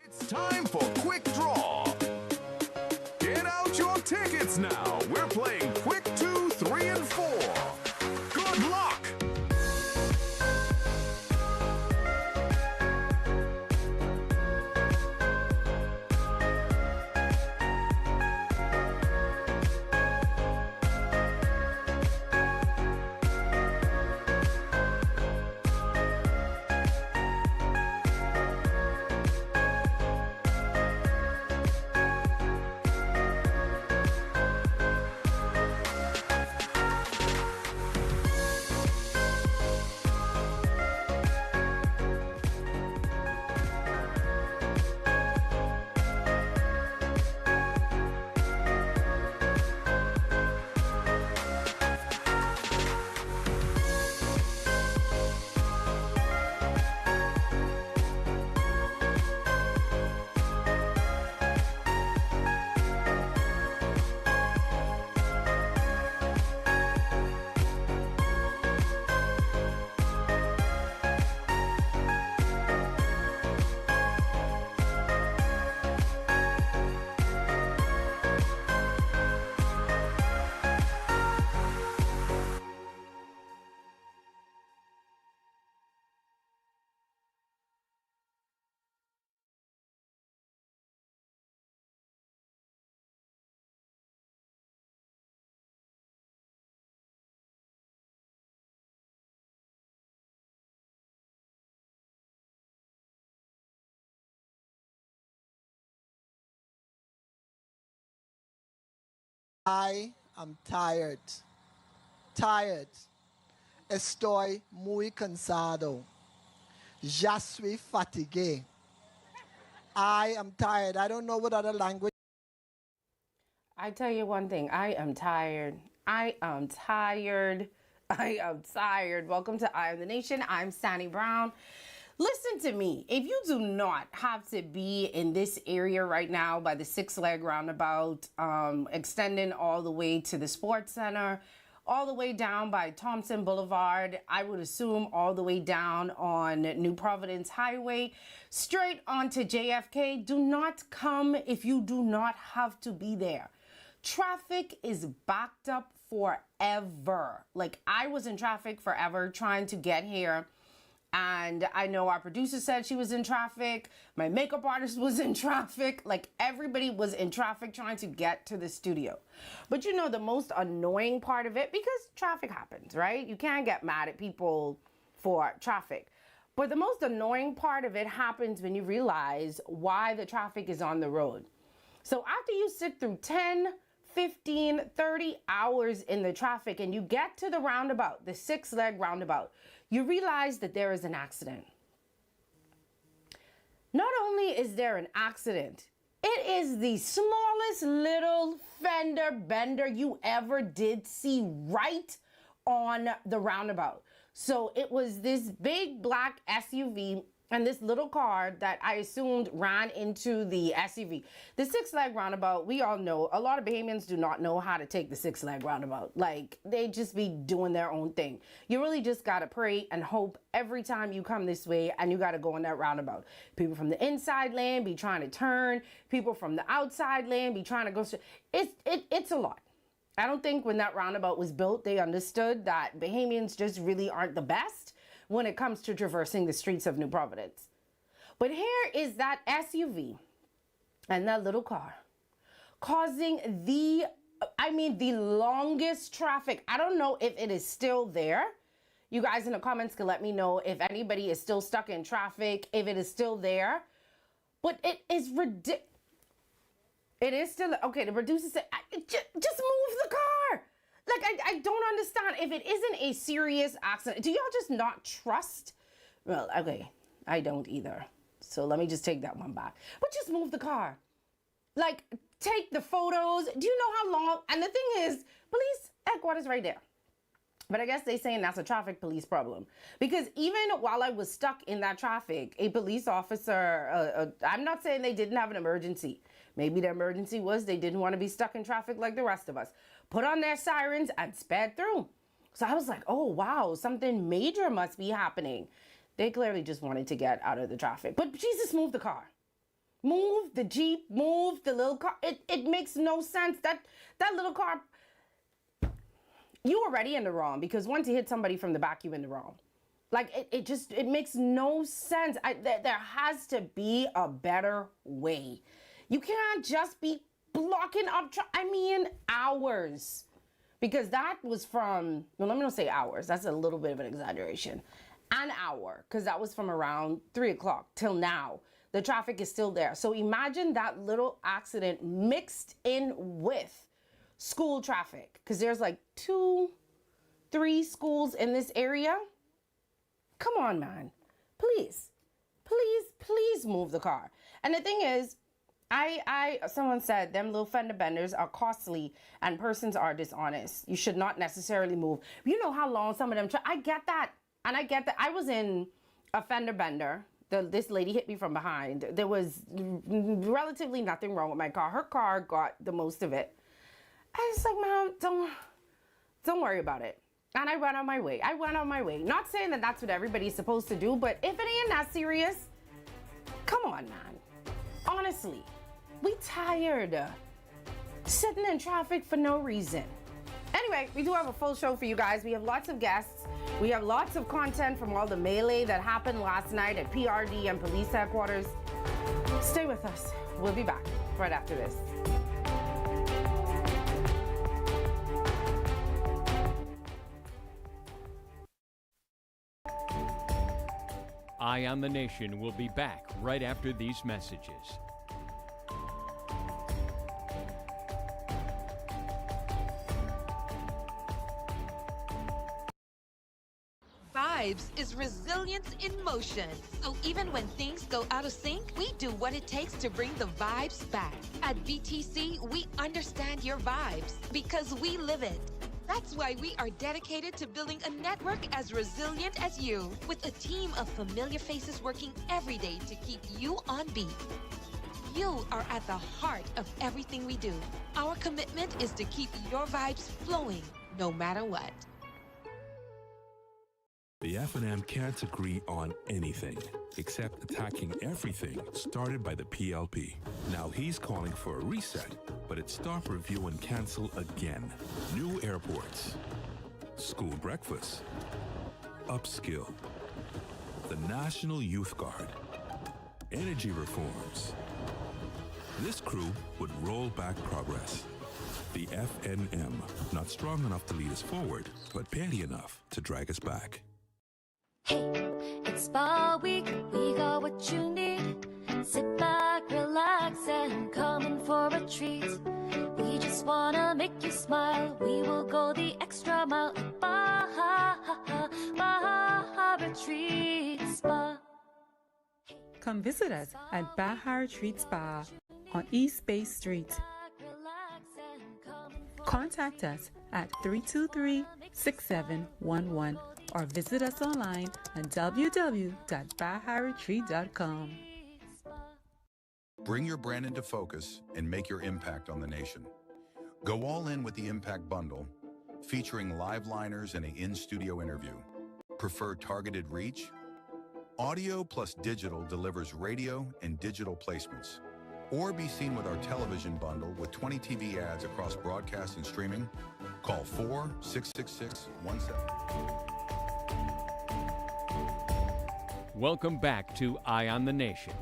It's time for Quick Draw. Get out your tickets now. We're playing Quick 2, 3, and 4. Good luck! I am tired. Tired. Estoy muy cansado. Ya suis fatigué. I am tired. I don't know what other language. I tell you one thing, I am tired. I am tired. I am tired. Welcome to Eye of the Nation. I'm Sandy Brown. Listen to me. If you do not have to be in this area right now by the 6-leg roundabout, extending all the way to the Sports Center, all the way down by Thompson Boulevard, I would assume all the way down on New Providence Highway, straight onto JFK, do not come if you do not have to be there. Traffic is backed up forever. Like, I was in traffic forever trying to get here. And I know our producer said she was in traffic. My makeup artist was in traffic. Like, everybody was in traffic trying to get to the studio. But you know, the most annoying part of it, because traffic happens, right? You can't get mad at people for traffic. But the most annoying part of it happens when you realize why the traffic is on the road. So after you sit through 10, 15, 30 hours in the traffic and you get to the roundabout, the 6-leg roundabout, you realize that there is an accident. Not only is there an accident, it is the smallest little fender bender you ever did see right on the roundabout. So it was this big black SUV and this little car that I assumed ran into the SUV. The 6-leg roundabout, we all know, a lot of Bahamians do not know how to take the 6-leg roundabout. Like, they just be doing their own thing. You really just gotta pray and hope every time you come this way and you gotta go on that roundabout. People from the inside lane be trying to turn. People from the outside lane be trying to go straight. It's a lot. I don't think when that roundabout was built, they understood that Bahamians just really aren't the best when it comes to traversing the streets of New Providence. But here is that SUV and that little car causing the longest traffic. I don't know if it is still there. You guys in the comments can let me know if anybody is still stuck in traffic, if it is still there. But it is ridiculous. It is still, okay, the producer said, just move the car. Like, I don't understand. If it isn't a serious accident, do y'all just not trust? Well, okay, I don't either. So let me just take that one back. But just move the car. Like, take the photos. Do you know how long? And the thing is, police headquarters right there. But I guess they're saying that's a traffic police problem. Because even while I was stuck in that traffic, a police officer, I'm not saying they didn't have an emergency. Maybe the emergency was they didn't want to be stuck in traffic like the rest of us. Put on their sirens and sped through. So I was like, oh, wow, something major must be happening. They clearly just wanted to get out of the traffic. But Jesus, move the car. Move the Jeep, move the little car. It makes no sense. That little car, you already in the wrong, because once you hit somebody from the back, you in the wrong. Like, it makes no sense. There has to be a better way. You can't just be blocking up, hours. Because that was from, well, let me not say hours. That's a little bit of an exaggeration. An hour, because that was from around 3 o'clock till now. The traffic is still there. So imagine that little accident mixed in with school traffic, because there's like 2, 3 schools in this area. Come on, man. Please move the car. And the thing is, someone said them little fender benders are costly and persons are dishonest. You should not necessarily move. You know how long some of them I get that. And I get that. I was in a fender bender. This lady hit me from behind. There was relatively nothing wrong with my car. Her car got the most of it. I was like, Mom, don't worry about it. And I went on my way. Not saying that that's what everybody's supposed to do, but if it ain't that serious, come on, man. Honestly, we tired sitting in traffic for no reason. Anyway, we do have a full show for you guys. We have lots of guests. We have lots of content from all the melee that happened last night at PRD and police headquarters. Stay with us. We'll be back right after this. Eye on the Nation will be back right after these messages. Vibes is resilience in motion. So even when things go out of sync, we do what it takes to bring the vibes back. At BTC, we understand your vibes because we live it. That's why we are dedicated to building a network as resilient as you, with a team of familiar faces working every day to keep you on beat. You are at the heart of everything we do. Our commitment is to keep your vibes flowing, no matter what. The F&M can't agree on anything except attacking everything started by the PLP. Now he's calling for a reset, but it's stop, review, and cancel again. New airports, school breakfast, upskill, the National Youth Guard, energy reforms. This crew would roll back progress. The FNM, not strong enough to lead us forward, but petty enough to drag us back. Hey, it's Spa Week, we got what you need. Sit back, relax, and come in for a treat. We just wanna make you smile. We will go the extra mile at Baja Retreat Spa. Come visit us at Baja Retreat Spa on East Bay Street. Contact us at 323-6711 or visit us online at www.baharetreat.com. Bring your brand into focus and make your impact on the nation. Go all in with the Impact Bundle, featuring live liners and an in-studio interview. Prefer targeted reach? Audio plus digital delivers radio and digital placements. Or be seen with our television bundle with 20 TV ads across broadcast and streaming. Call 4-666-17. Welcome back to Eye on the Nation.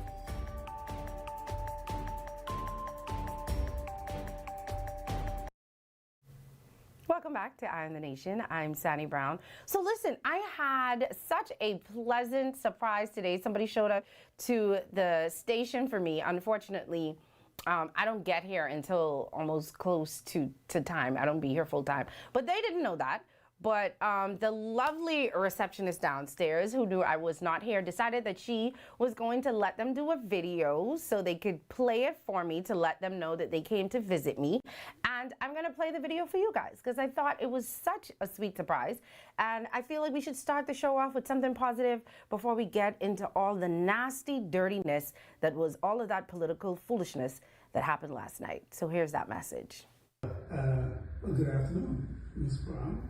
Welcome back to Eye on the Nation. I'm Sani Brown. So listen, I had such a pleasant surprise today. Somebody showed up to the station for me. Unfortunately, I don't get here until almost close to time. I don't be here full time. But they didn't know that. But the lovely receptionist downstairs, who knew I was not here, decided that she was going to let them do a video so they could play it for me to let them know that they came to visit me. And I'm going to play the video for you guys because I thought it was such a sweet surprise. And I feel like we should start the show off with something positive before we get into all the nasty dirtiness that was all of that political foolishness that happened last night. So here's that message. Good afternoon, Ms. Brown.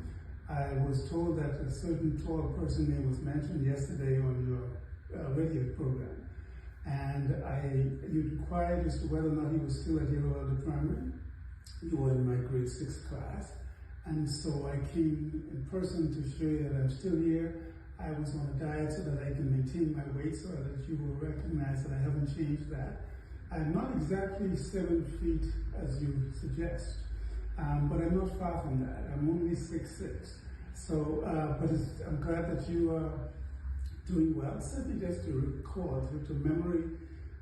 I was told that a certain tall person name was mentioned yesterday on your radio program. And and you inquired as to whether or not he was still at Yellow Elder Primary. You were in my grade 6 class, and so I came in person to show you that I'm still here. I was on a diet so that I can maintain my weight so that you will recognize that I haven't changed that. I'm not exactly 7 feet as you suggest, but I'm not far from that. I'm only 6'6". So, but I'm glad that you are doing well. Simply just to record, to memory,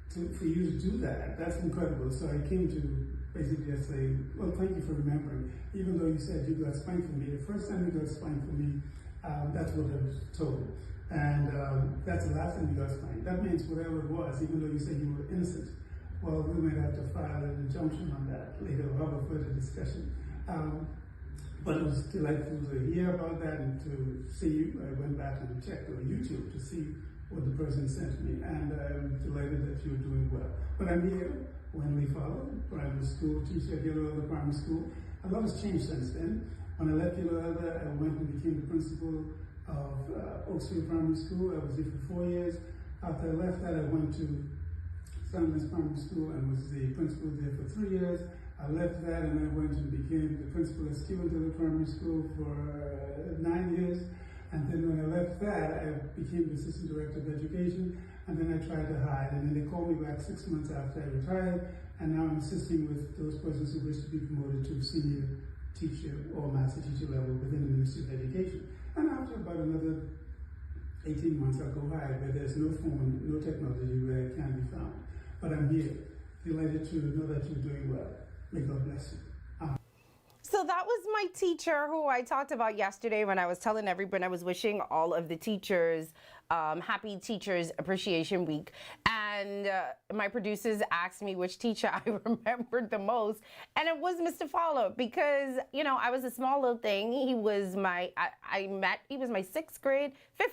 for you to do that, that's incredible. So I came to basically just say, well, thank you for remembering. Even though you said you got spanked for me, the first time you got spanked for me, that's what I was told. And that's the last time you got spanked. That means whatever it was, even though you said you were innocent, well, we might have to file an injunction on that later. We'll have a further discussion. But it was delightful to hear about that and to see you. I went back and checked on YouTube to see what the person sent me, and I'm delighted that you're doing well. But I'm here, Wenley Fowler, primary school teacher at Yellow Elder Primary School. A lot has changed since then. When I left Yellow Elder, I went and became the principal of Oaksville Primary School. I was there for 4 years. After I left that, I went to Sandlands Primary School and was the principal there for 3 years. I left that and I went and became the principal at Stevensville Primary School for 9 years. And then when I left that, I became the assistant director of education. And then I tried to hide. And then they called me back 6 months after I retired. And now I'm assisting with those persons who wish to be promoted to senior teacher or master teacher level within the Ministry of Education. And after about another 18 months, I'll go hide where there's no phone, no technology where it can be found. But I'm here, delighted to know that you're doing well. May God bless you. So that was my teacher who I talked about yesterday when I was telling everybody, I was wishing all of the teachers happy Teachers Appreciation Week. And my producers asked me which teacher I remembered the most. And it was Mr. Fowler because, you know, I was a small little thing. He was my, he was my 5th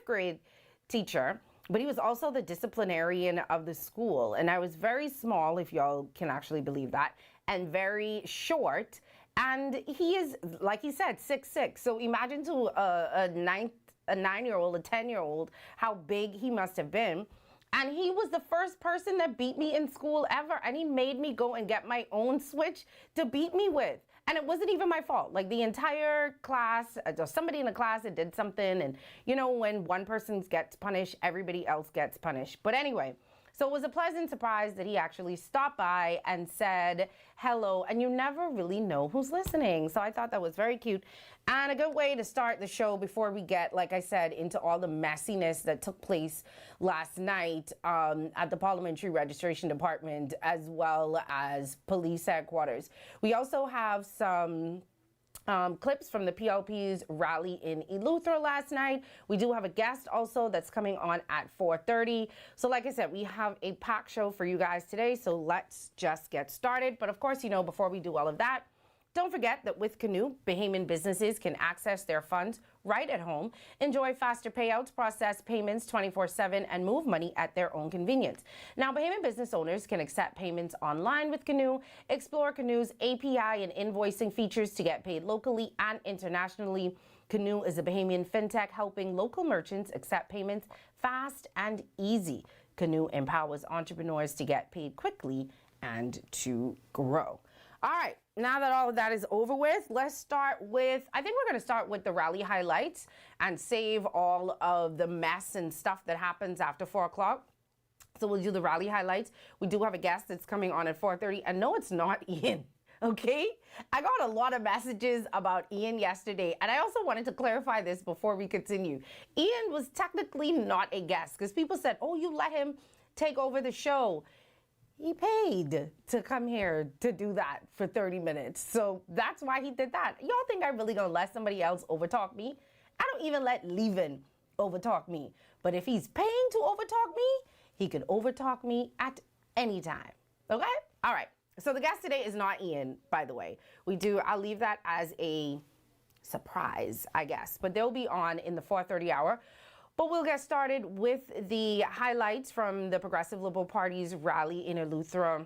grade teacher. But he was also the disciplinarian of the school. And I was very small, if y'all can actually believe that, and very short. And he is, like he said, 6'6". So imagine to a 9-year-old, a 10-year-old, how big he must have been. And he was the first person that beat me in school ever. And he made me go and get my own switch to beat me with. And it wasn't even my fault. Like the entire class, somebody in the class that did something. And you know, when one person gets punished, everybody else gets punished. But anyway, so it was a pleasant surprise that he actually stopped by and said hello. And you never really know who's listening. So I thought that was very cute. And a good way to start the show before we get, like I said, into all the messiness that took place last night at the Parliamentary Registration Department as well as police headquarters. We also have some clips from the PLP's rally in Eleuthera last night. We do have a guest also that's coming on at 4:30. So like I said, we have a packed show for you guys today. So let's just get started. But of course, you know, before we do all of that, don't forget that with Canoe, Bahamian businesses can access their funds right at home, enjoy faster payouts, process payments 24/7, and move money at their own convenience. Now, Bahamian business owners can accept payments online with Canoe, explore Canoe's API and invoicing features to get paid locally and internationally. Canoe is a Bahamian fintech helping local merchants accept payments fast and easy. Canoe empowers entrepreneurs to get paid quickly and to grow. All right, now that all of that is over with, let's start with, I think we're going to start with the rally highlights and save all of the mess and stuff that happens after 4 o'clock. So we'll do the rally highlights. We do have a guest that's coming on at 4:30, and no, it's not Ian, okay? I got a lot of messages about Ian yesterday, and I also wanted to clarify this before we continue. Ian was technically not a guest because people said, oh, you let him take over the show. He paid to come here to do that for 30 minutes. So that's why he did that. Y'all think I'm really gonna let somebody else overtalk me? I don't even let Levin overtalk me. But if he's paying to overtalk me, he could overtalk me at any time, okay? All right, so the guest today is not Ian, by the way. I'll leave that as a surprise, I guess. But they'll be on in the 4:30 hour. But we'll get started with the highlights from the Progressive Liberal Party's rally in Eleuthera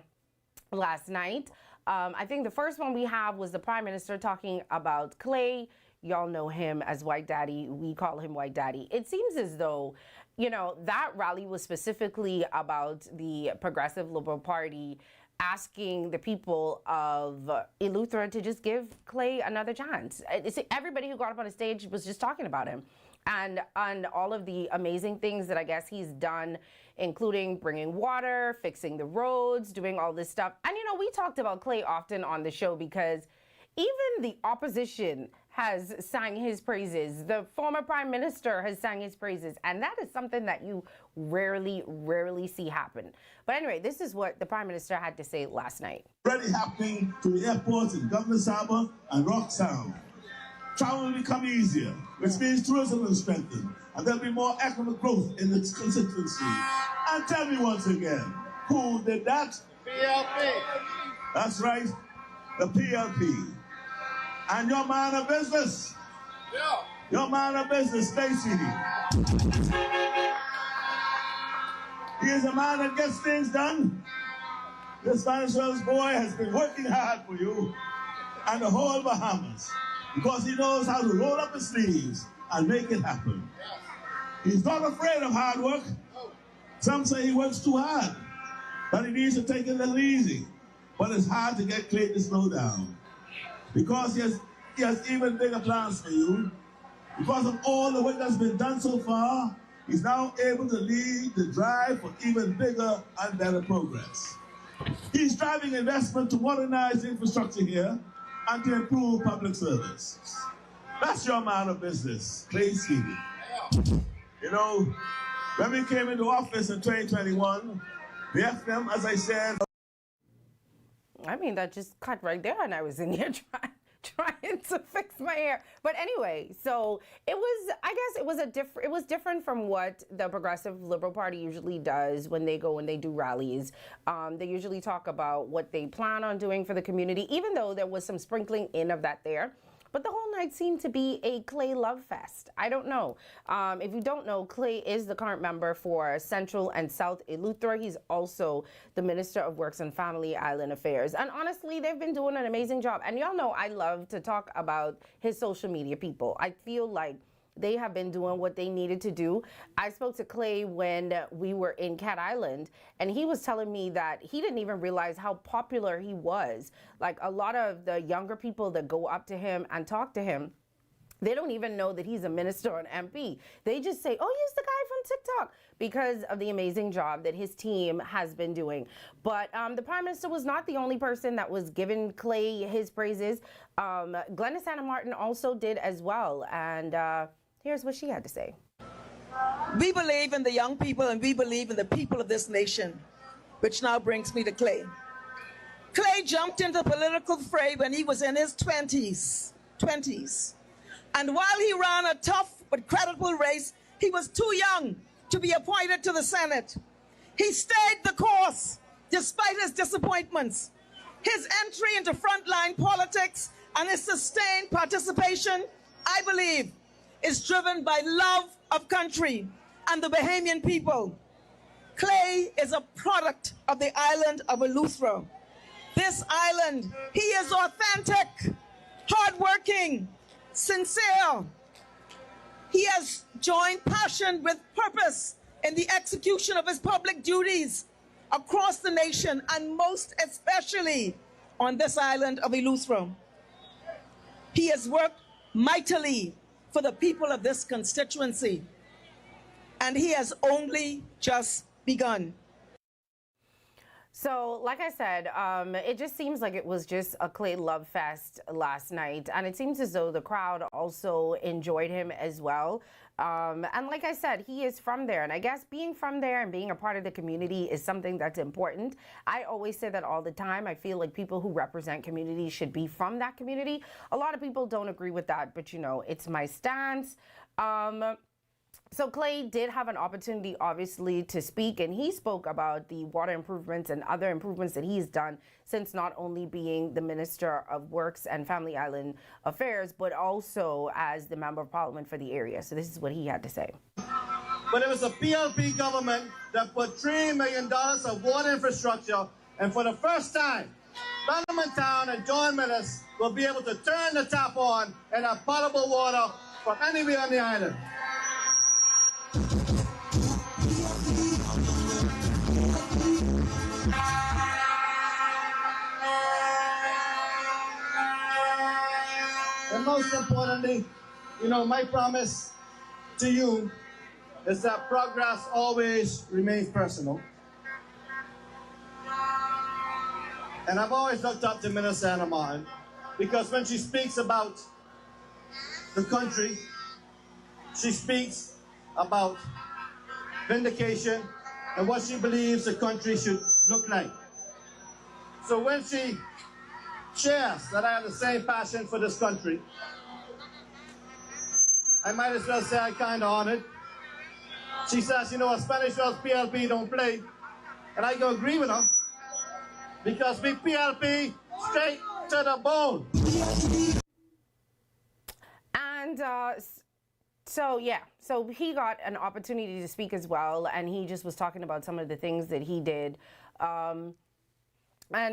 last night. I think the first one we have was the Prime Minister talking about clay, Y'all know him as White Daddy. We call him White Daddy. It seems as though, you know, that rally was specifically about the Progressive Liberal Party asking the people of Eleuthera to just give Clay another chance. Everybody who got up on the stage was just talking about him and all of the amazing things that I guess he's done, including bringing water, fixing the roads, doing all this stuff. And, you know, we talked about Clay often on the show because even the opposition has sang his praises. The former prime minister has sang his praises. And that is something that you rarely see happen. But anyway, this is what the prime minister had to say last night. Already happening to the airports in Governor's Harbour and Rock Sound. Travel will become easier, which means tourism will strengthen, and there'll be more economic growth in its constituency. And tell me once again, who did that? PLP. That's right, the PLP. And your man of business. Yeah. Your man of business, Stacey. He is a man that gets things done. This Venezuela's boy has been working hard for you and the whole Bahamas because he knows how to roll up his sleeves and make it happen. He's not afraid of hard work. Some say he works too hard, that he needs to take it a little easy. But it's hard to get Clay to slow down because he has even bigger plans for you. Because of all the work that's been done so far, he's now able to lead the drive for even bigger and better progress. He's driving investment to modernize the infrastructure here and to improve public service. That's your man of business, Clay Steven. You know, when we came into office in 2021, the FM, as I said... I mean, that just cut right there, and I was in here trying to fix my hair. But anyway, so it was, I guess it was different from what the Progressive Liberal Party usually does when they do rallies. They usually talk about what they plan on doing for the community, even though there was some sprinkling in of that there. But the whole night seemed to be a Clay love fest. I don't know. If you don't know, Clay is the current member for Central and South Eleuthera. He's also the Minister of Works and Family Island Affairs. And honestly, they've been doing an amazing job. And y'all know I love to talk about his social media people. I feel like they have been doing what they needed to do. I spoke to Clay when we were in Cat Island, and he was telling me that he didn't even realize how popular he was. Like, a lot of the younger people that go up to him and talk to him, they don't even know that he's a minister or an MP. They just say, oh, he's the guy from TikTok, because of the amazing job that his team has been doing. But the prime minister was not the only person that was giving Clay his praises. Glennis Hannah Martin also did as well. And here's what she had to say. We believe in the young people, and we believe in the people of this nation, which now brings me to Clay. Clay jumped into the political fray when he was in his 20s. And while he ran a tough but credible race, he was too young to be appointed to the Senate. He stayed the course despite his disappointments. His entry into frontline politics and his sustained participation, I believe, is driven by love of country and the Bahamian people. Clay is a product of the island of Eleuthera. This island, he is authentic, hardworking, sincere. He has joined passion with purpose in the execution of his public duties across the nation, and most especially on this island of Eleuthera. He has worked mightily for the people of this constituency, and he has only just begun. So, like I said, it just seems like it was just a Clay love fest last night, and it seems as though the crowd also enjoyed him as well. And like I said, he is from there, and I guess being from there and being a part of the community is something that's important. I always say that all the time. I feel like people who represent communities should be from that community. A lot of people don't agree with that, but you know, it's my stance. So Clay did have an opportunity, obviously, to speak, and he spoke about the water improvements and other improvements that he's done since not only being the Minister of Works and Family Island Affairs, but also as the Member of Parliament for the area. So this is what he had to say. But it was a PLP government that put $3 million of water infrastructure, and for the first time, Town and John Millis will be able to turn the tap on and have potable water from anywhere on the island. And most importantly, you know, my promise to you is that progress always remains personal. And I've always looked up to Minister Hannah Martin because when she speaks about the country, she speaks about vindication and what she believes the country should look like. So when she shares that I have the same passion for this country, I might as well say I kind of honored. She says, you know, a Spanish Wells PLP don't play, and I can agree with her. Because we PLP straight to the bone. And so he got an opportunity to speak as well, and he just was talking about some of the things that he did. And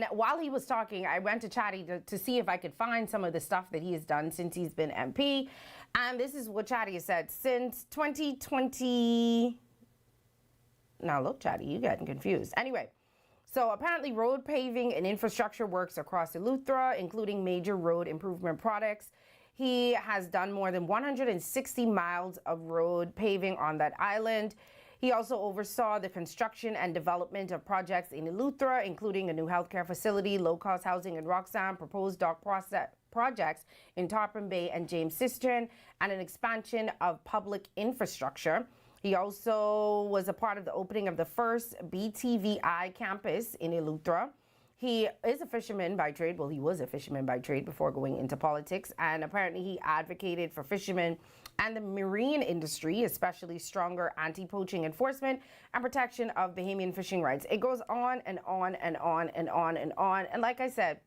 while he was talking, I went to Chatty to see if I could find some of the stuff that he has done since he's been MP. And this is what Chatty has said since 2020. Now look, Chatty, you're getting confused. Anyway. So apparently road paving and infrastructure works across Eleuthera, including major road improvement projects. He has done more than 160 miles of road paving on that island. He also oversaw the construction and development of projects in Eleuthera, including a new healthcare facility, low-cost housing in Roxham, proposed dock projects in Tarpon Bay and James Cistern, and an expansion of public infrastructure. He also was a part of the opening of the first BTVI campus in Eleuthera. He is a fisherman by trade. Well, he was a fisherman by trade before going into politics. And apparently he advocated for fishermen and the marine industry, especially stronger anti-poaching enforcement and protection of Bahamian fishing rights. It goes on and on and on and on and on. And like I said,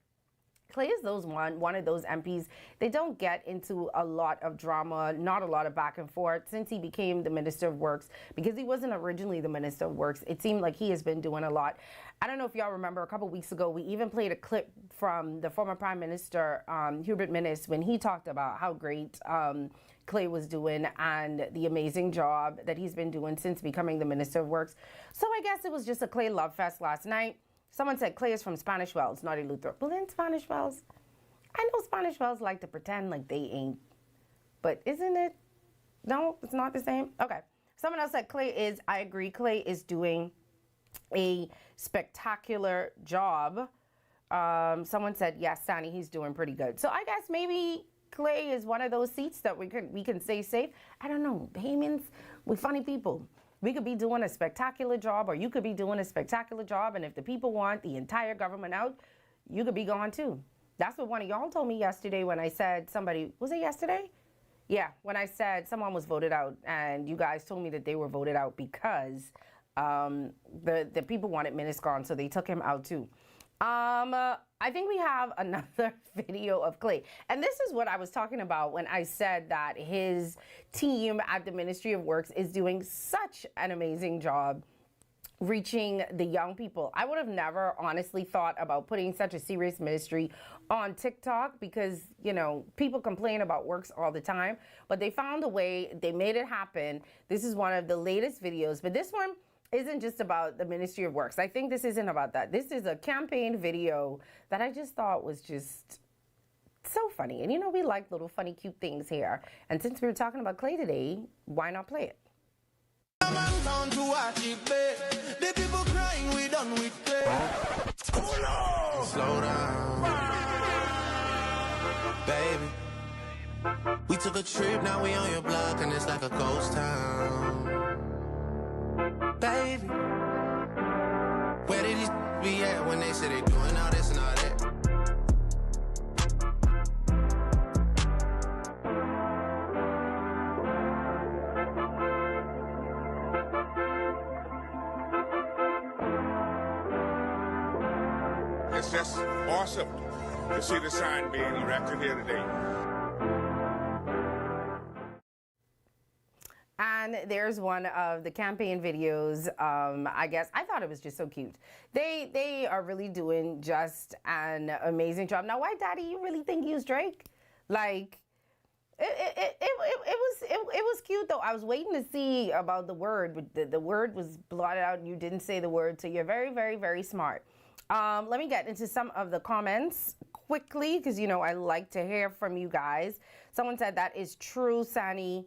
Clay is one of those MPs. They don't get into a lot of drama, not a lot of back and forth since he became the Minister of Works, because he wasn't originally the Minister of Works. It seemed like he has been doing a lot. I don't know if y'all remember, a couple weeks ago, we even played a clip from the former Prime Minister, Hubert Minnis, when he talked about how great Clay was doing and the amazing job that he's been doing since becoming the Minister of Works. So I guess it was just a Clay love fest last night. Someone said Clay is from Spanish Wells, not Eleuthera. Well, then Spanish Wells, I know Spanish Wells like to pretend like they ain't, but isn't it? No, it's not the same. Okay. Someone else said Clay is, I agree, Clay is doing a spectacular job. Someone said, yes, Sani, he's doing pretty good. So I guess maybe Clay is one of those seats that we can say safe. I don't know. Bahamians, we're funny people. We could be doing a spectacular job, or you could be doing a spectacular job, and if the people want the entire government out, you could be gone too. That's what one of y'all told me yesterday when I said somebody, was it yesterday? Yeah, when I said someone was voted out, and you guys told me that they were voted out because the people wanted Minnis gone, so they took him out too. I think we have another video of Clay. And this is what I was talking about when I said that his team at the Ministry of Works is doing such an amazing job reaching the young people. I would have never honestly thought about putting such a serious ministry on TikTok because, you know, people complain about Works all the time, but they found a way, they made it happen. This is one of the latest videos, but this one isn't just about the Ministry of Works. I think this isn't about that. This is a campaign video that I just thought was just so funny. And you know, we like little funny, cute things here. And since we were talking about Clay today, why not play it? The people crying, we done with Clay. Oh no! Slow down, baby. We took a trip, now we on your block, and it's like a ghost town. Baby, where did these be at when they say they doing all this and all that? It's just awesome to see the sign being erected here today. And there's one of the campaign videos. I guess I thought it was just so cute. They are really doing just an amazing job. Now, White Daddy, you really think he was Drake? Like, it was cute though. I was waiting to see about the word, but the word was blotted out and you didn't say the word. So you're very, very, very smart. Let me get into some of the comments quickly because, you know, I like to hear from you guys. Someone said that is true, Sani.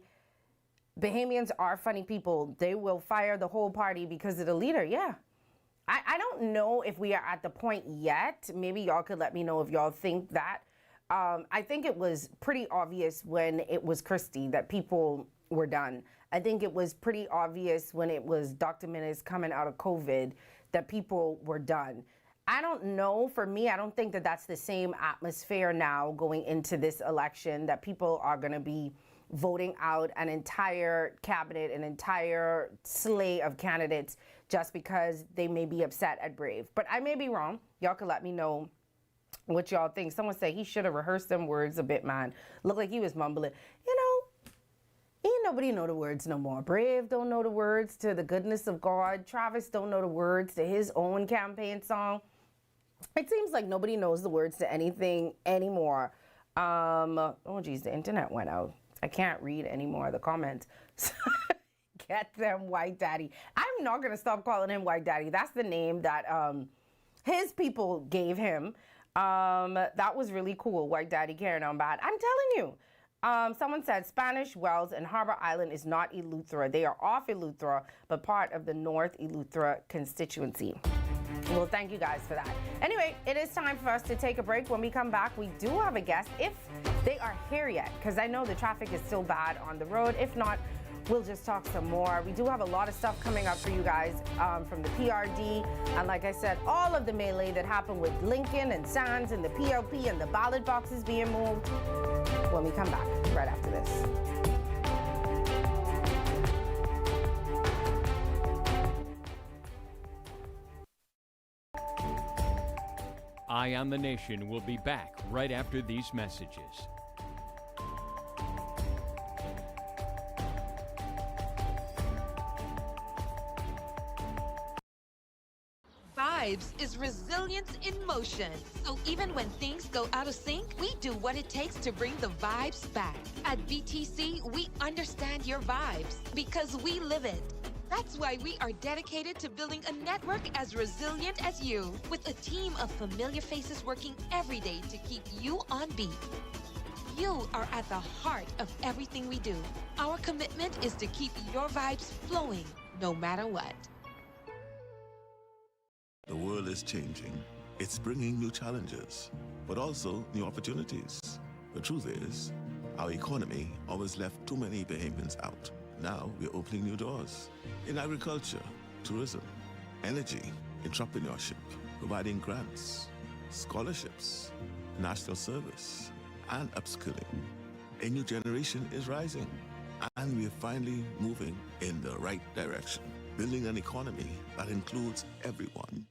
Bahamians are funny people. They will fire the whole party because of the leader. Yeah. I don't know if we are at the point yet. Maybe y'all could let me know if y'all think that. I think it was pretty obvious when it was Christie that people were done. I think it was pretty obvious when it was Dr. Minnis coming out of COVID that people were done. I don't know. For me, I don't think that that's the same atmosphere now going into this election, that people are going to be voting out an entire cabinet, an entire slate of candidates just because they may be upset at Brave. But I may be wrong. Y'all can let me know what y'all think. Someone said he should have rehearsed them words a bit, man. Looked like he was mumbling. You know, ain't nobody know the words no more. Brave don't know the words to The Goodness of God. Travis don't know the words to his own campaign song. It seems like nobody knows the words to anything anymore. Oh, geez, the internet went out. I can't read any more of the comments. Get them, White Daddy. I'm not going to stop calling him White Daddy. That's the name that his people gave him. That was really cool, White Daddy carrying on bad. I'm telling you. Someone said Spanish Wells and Harbor Island is not Eleuthera. They are off Eleuthera, but part of the North Eleuthera constituency. Well, thank you guys for that. Anyway, it is time for us to take a break. When we come back, we do have a guest, if they are here yet, because I know the traffic is still bad on the road. If not, we'll just talk some more. We do have a lot of stuff coming up for you guys from the PRD. And like I said, all of the melee that happened with Lincoln and Sands and the PLP and the ballot boxes being moved when we come back right after this. Eye on the Nation will be back right after these messages. Vibes is resilience in motion. So even when things go out of sync, we do what it takes to bring the vibes back. At BTC, we understand your vibes because we live it. That's why we are dedicated to building a network as resilient as you, with a team of familiar faces working every day to keep you on beat. You are at the heart of everything we do. Our commitment is to keep your vibes flowing, no matter what. The world is changing. It's bringing new challenges, but also new opportunities. The truth is, our economy always left too many Bahamians out. Now we're opening new doors in agriculture, tourism, energy, entrepreneurship, providing grants, scholarships, national service, and upskilling. A new generation is rising, and we're finally moving in the right direction, building an economy that includes everyone.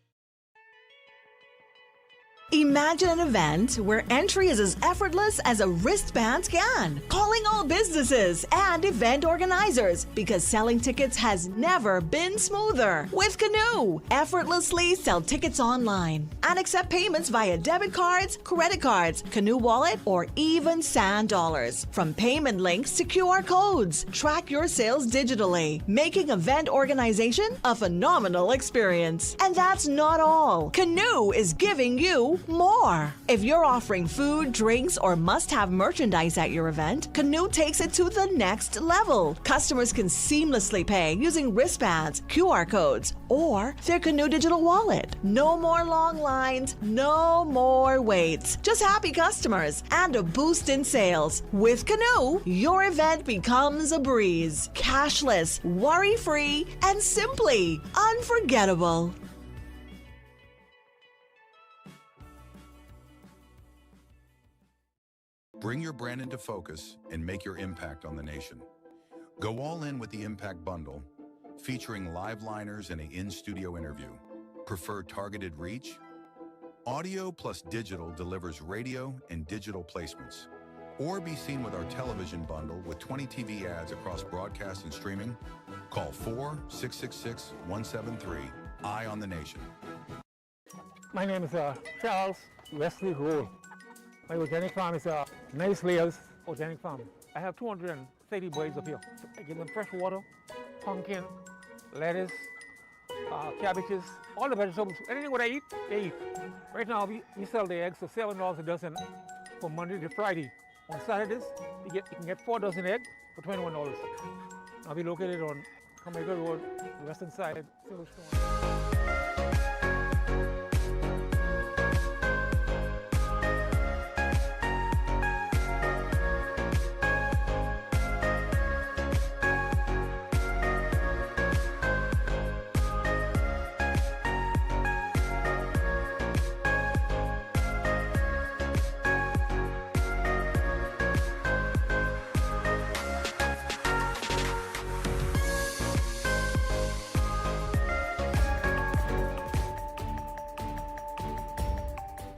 Imagine an event where entry is as effortless as a wristband scan. Calling all businesses and event organizers, because selling tickets has never been smoother. With Canoe, effortlessly sell tickets online and accept payments via debit cards, credit cards, Canoe Wallet, or even Sand Dollars. From payment links to QR codes, track your sales digitally, making event organization a phenomenal experience. And that's not all. Canoe is giving you more. If you're offering food, drinks, or must-have merchandise at your event, Canoe takes it to the next level. Customers can seamlessly pay using wristbands, QR codes, or their Canoe digital wallet. No more long lines, no more waits. Just happy customers and a boost in sales. With Canoe, your event becomes a breeze. Cashless, worry-free, and simply unforgettable. Bring your brand into focus and make your impact on the nation. Go all in with the Impact Bundle, featuring live liners and an in-studio interview. Prefer targeted reach? Audio plus digital delivers radio and digital placements. or be seen with our television bundle with 20 TV ads across broadcast and streaming, call 4-666-173, Eye on the Nation. My name is Charles Wesley Roll. My organic farm is Nice Layers Organic Farm. I have 230 birds up here. I give them fresh water, pumpkin, lettuce, cabbages, all the vegetables. Anything what I eat, they eat. Right now we sell the eggs for $7 a dozen from Monday to Friday. On Saturdays, you can get 4 dozen eggs for $21. I'll be located on Jamaica Road, the western side, Silverstone.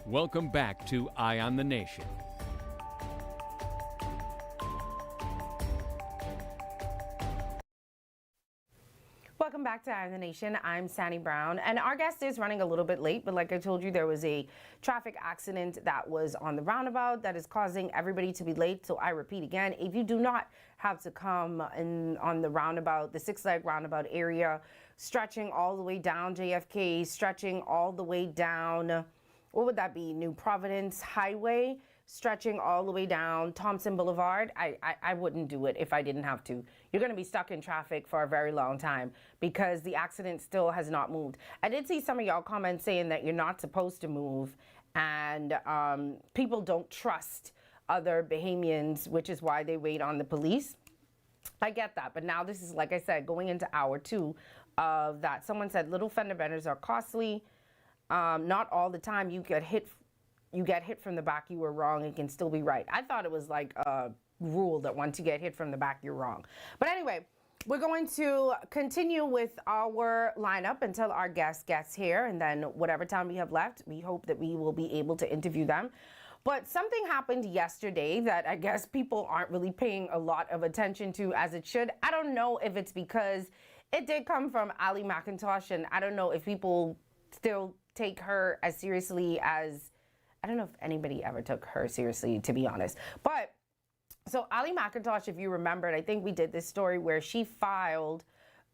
Welcome back to Eye on the Nation. Welcome back to Eye on the Nation. I'm Sandy Brown, and our guest is running a little bit late, but like I told you, there was a traffic accident that was on the roundabout that is causing everybody to be late. So I repeat again, if you do not have to come in on the roundabout, the six-leg roundabout area, stretching all the way down JFK, stretching all the way down, what would that be? New Providence Highway, stretching all the way down Thompson Boulevard. I wouldn't do it if I didn't have to. You're going to be stuck in traffic for a very long time because the accident still has not moved. I did see some of y'all comments saying that you're not supposed to move, and people don't trust other Bahamians, which is why they wait on the police. I get that, but now this is, like I said, going into hour 2 of that. Someone said little fender benders are costly. Not all the time. You get hit from the back, you were wrong. It can still be right. I thought it was like a rule that once you get hit from the back, you're wrong. But anyway, we're going to continue with our lineup until our guest gets here, and then whatever time we have left, we hope that we will be able to interview them. But something happened yesterday that I guess people aren't really paying a lot of attention to as it should. I don't know if it's because it did come from Ali McIntosh, and I don't know if people still take her as seriously as, I don't know if anybody ever took her seriously, to be honest. But so Ali McIntosh, if you remembered, I think we did this story where she filed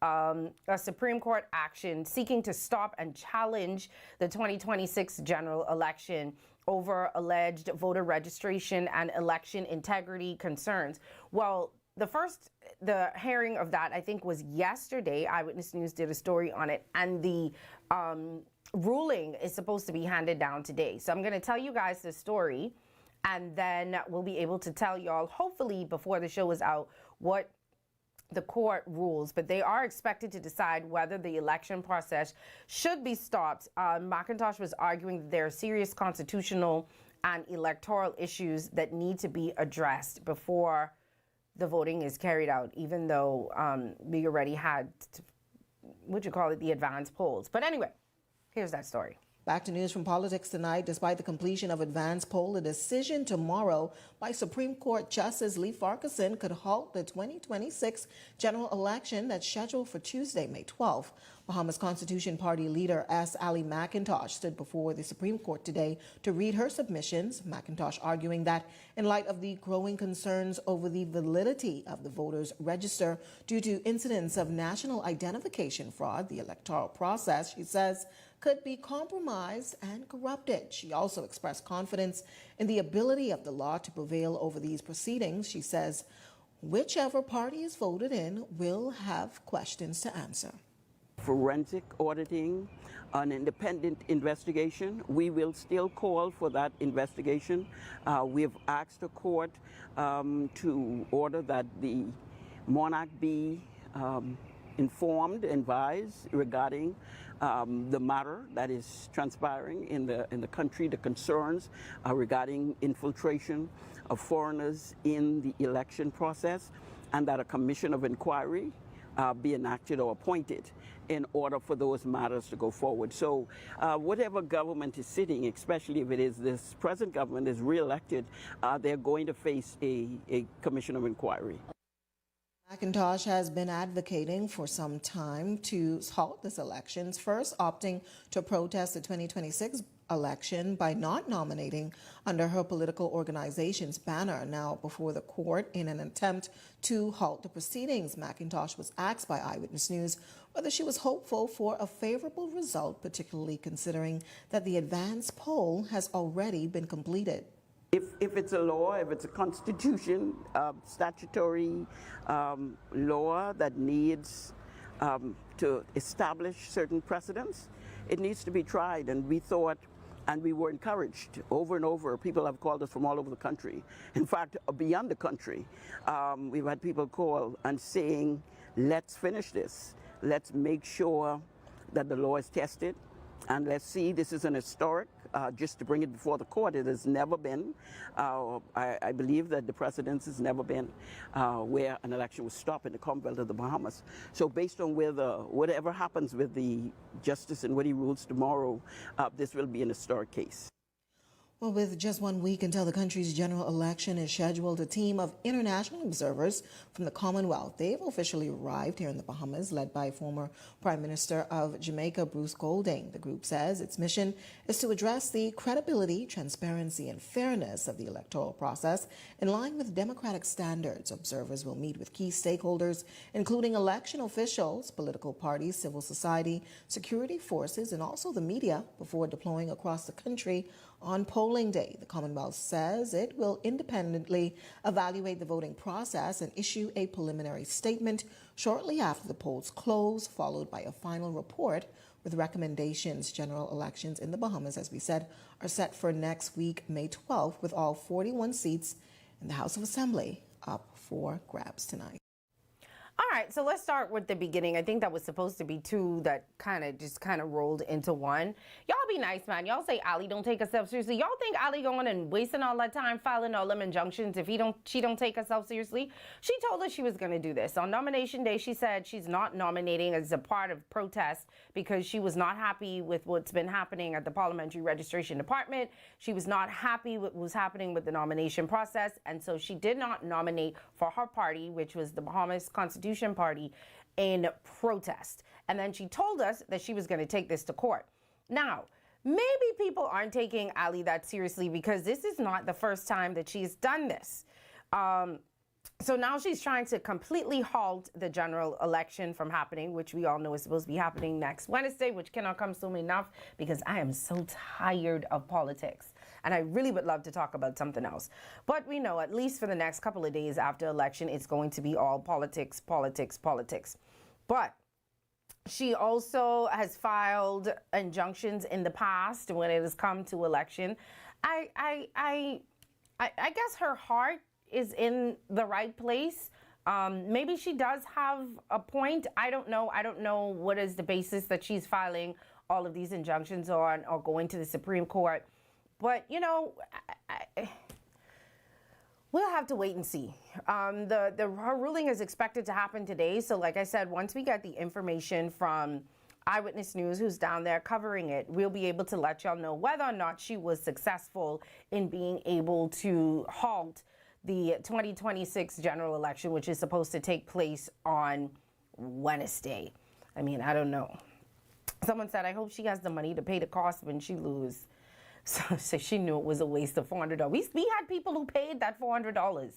a Supreme Court action seeking to stop and challenge the 2026 general election over alleged voter registration and election integrity concerns. Well, the hearing of that, I think, was yesterday. Eyewitness News did a story on it, and the ruling is supposed to be handed down today. So I'm going to tell you guys the story, and then we'll be able to tell y'all, hopefully before the show is out, what the court rules. But they are expected to decide whether the election process should be stopped. McIntosh was arguing that there are serious constitutional and electoral issues that need to be addressed before the voting is carried out, even though we already had, the advance polls. But anyway, here's that story. Back to news from politics tonight. Despite the completion of advance poll, a decision tomorrow by Supreme Court Justice Lee Farquharson could halt the 2026 general election that's scheduled for Tuesday, May 12th. Bahamas Constitution Party leader S. Ali McIntosh stood before the Supreme Court today to read her submissions. McIntosh arguing that in light of the growing concerns over the validity of the voters' register due to incidents of national identification fraud, the electoral process, she says, could be compromised and corrupted. She also expressed confidence in the ability of the law to prevail over these proceedings. She says, whichever party is voted in will have questions to answer. Forensic auditing, an independent investigation. We will still call for that investigation. We have asked the court to order that the monarch be informed, advised regarding the matter that is transpiring in the country, the concerns regarding infiltration of foreigners in the election process, and that a commission of inquiry be enacted or appointed in order for those matters to go forward. So whatever government is sitting, especially if it is this present government is re-elected, they're going to face a commission of inquiry. McIntosh has been advocating for some time to halt this elections, first opting to protest the 2026 election by not nominating under her political organization's banner. Now before the court in an attempt to halt the proceedings, McIntosh was asked by Eyewitness News whether she was hopeful for a favorable result, particularly considering that the advance poll has already been completed. If it's a law, if it's a constitution, statutory law that needs to establish certain precedents, it needs to be tried. And we thought, and we were encouraged over and over. People have called us from all over the country. In fact, beyond the country, we've had people call and saying, let's finish this. Let's make sure that the law is tested. And let's see, this is an historic, just to bring it before the court. It has never been, I believe that the precedence has never been where an election was stopped in the Commonwealth of the Bahamas. So based on whatever happens with the justice and what he rules tomorrow, this will be an historic case. Well, with just 1 week until the country's general election is scheduled, a team of international observers from the Commonwealth, they've officially arrived here in the Bahamas, led by former Prime Minister of Jamaica, Bruce Golding. The group says its mission is to address the credibility, transparency, and fairness of the electoral process in line with democratic standards. Observers will meet with key stakeholders, including election officials, political parties, civil society, security forces, and also the media, before deploying across the country on polling day. The Commonwealth says it will independently evaluate the voting process and issue a preliminary statement shortly after the polls close, followed by a final report with recommendations. General elections in the Bahamas, as we said, are set for next week, May 12th, with all 41 seats in the House of Assembly up for grabs tonight. All right, so let's start with the beginning. I think that was supposed to be two that kind of rolled into one. Y'all be nice, man. Y'all say Ali don't take herself seriously. Y'all think Ali going and wasting all that time filing all them injunctions if she don't take herself seriously? She told us she was going to do this. On nomination day, she said she's not nominating as a part of protest because she was not happy with what's been happening at the Parliamentary Registration Department. She was not happy with what was happening with the nomination process, and so she did not nominate for her party, which was the Bahamas Constitution Party, in protest. And then she told us that she was going to take this to court. Now, maybe people aren't taking Ali that seriously because this is not the first time that she's done this. So now she's trying to completely halt the general election from happening, which we all know is supposed to be happening next Wednesday, which cannot come soon enough because I am so tired of politics. And I really would love to talk about something else. But we know, at least for the next couple of days after election, it's going to be all politics, politics, politics. But she also has filed injunctions in the past when it has come to election. I guess her heart is in the right place. Maybe she does have a point. I don't know. I don't know what is the basis that she's filing all of these injunctions on or going to the Supreme Court. But, you know, we'll have to wait and see. Her ruling is expected to happen today. So like I said, once we get the information from Eyewitness News, who's down there covering it, we'll be able to let y'all know whether or not she was successful in being able to halt the 2026 general election, which is supposed to take place on Wednesday. I mean, I don't know. Someone said, I hope she has the money to pay the cost when she loses. So she knew it was a waste of $400. We had people who paid that $400.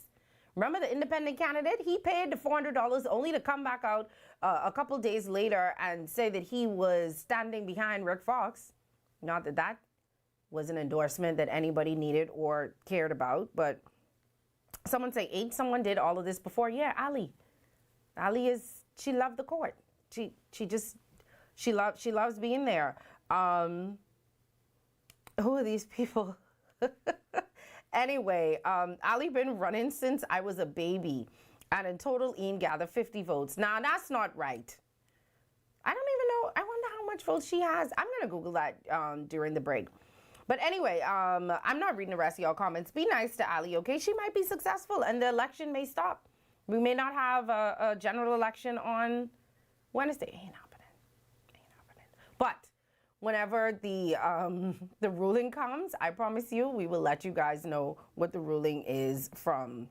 Remember the independent candidate? He paid the $400 only to come back out a couple days later and say that he was standing behind Rick Fox. Not that that was an endorsement that anybody needed or cared about, but someone say, ain't someone did all of this before? Yeah, Ali. Ali she loved the court. She loves being there. Who are these people? Anyway, Ali been running since I was a baby, and in total, Ian gathered 50 votes. Now, that's not right. I don't even know. I wonder how much votes she has. I'm going to Google that during the break. But anyway, I'm not reading the rest of y'all comments. Be nice to Ali, okay? She might be successful, and the election may stop. We may not have a general election on Wednesday. Ain't happening. But whenever the ruling comes, I promise you, we will let you guys know what the ruling is from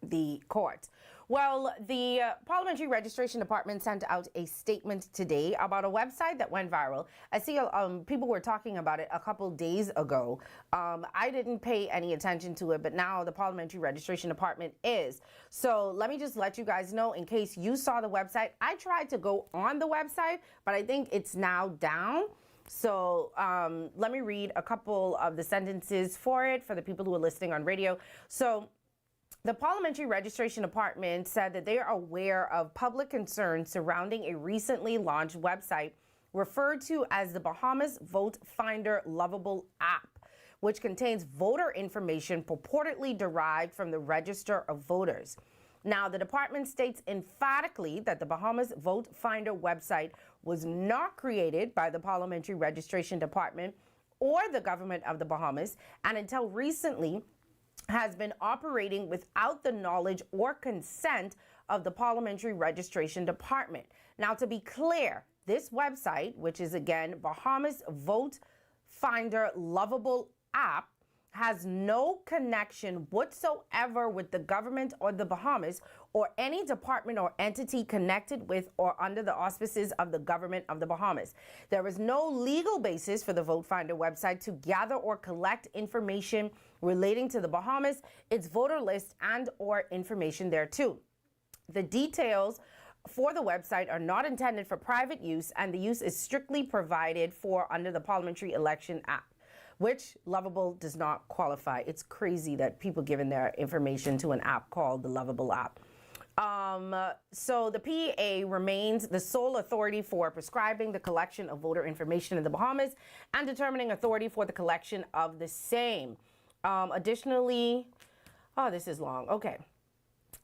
the court. Well, the Parliamentary Registration Department sent out a statement today about a website that went viral. I see people were talking about it a couple days ago. I didn't pay any attention to it, but now the Parliamentary Registration Department is. So let me just let you guys know in case you saw the website. I tried to go on the website, but I think it's now down. So let me read a couple of the sentences for it for the people who are listening on radio. So the Parliamentary Registration Department said that they are aware of public concerns surrounding a recently launched website referred to as the Bahamas Vote Finder Lovable app, which contains voter information purportedly derived from the Register of Voters. Now, the department states emphatically that the Bahamas Vote Finder website was not created by the Parliamentary Registration Department or the government of the Bahamas, and until recently has been operating without the knowledge or consent of the Parliamentary Registration Department. Now, to be clear, this website, which is again Bahamas Vote Finder Lovable app, has no connection whatsoever with the government or the Bahamas or any department or entity connected with or under the auspices of the government of the Bahamas. There is no legal basis for the Vote Finder website to gather or collect information relating to the Bahamas, its voter list, and or information thereto. The details for the website are not intended for private use, and the use is strictly provided for under the Parliamentary Election Act, which Lovable does not qualify. It's crazy that people giving their information to an app called the Lovable app. So the PA remains the sole authority for prescribing the collection of voter information in the Bahamas and determining authority for the collection of the same. Additionally, this is long. Okay.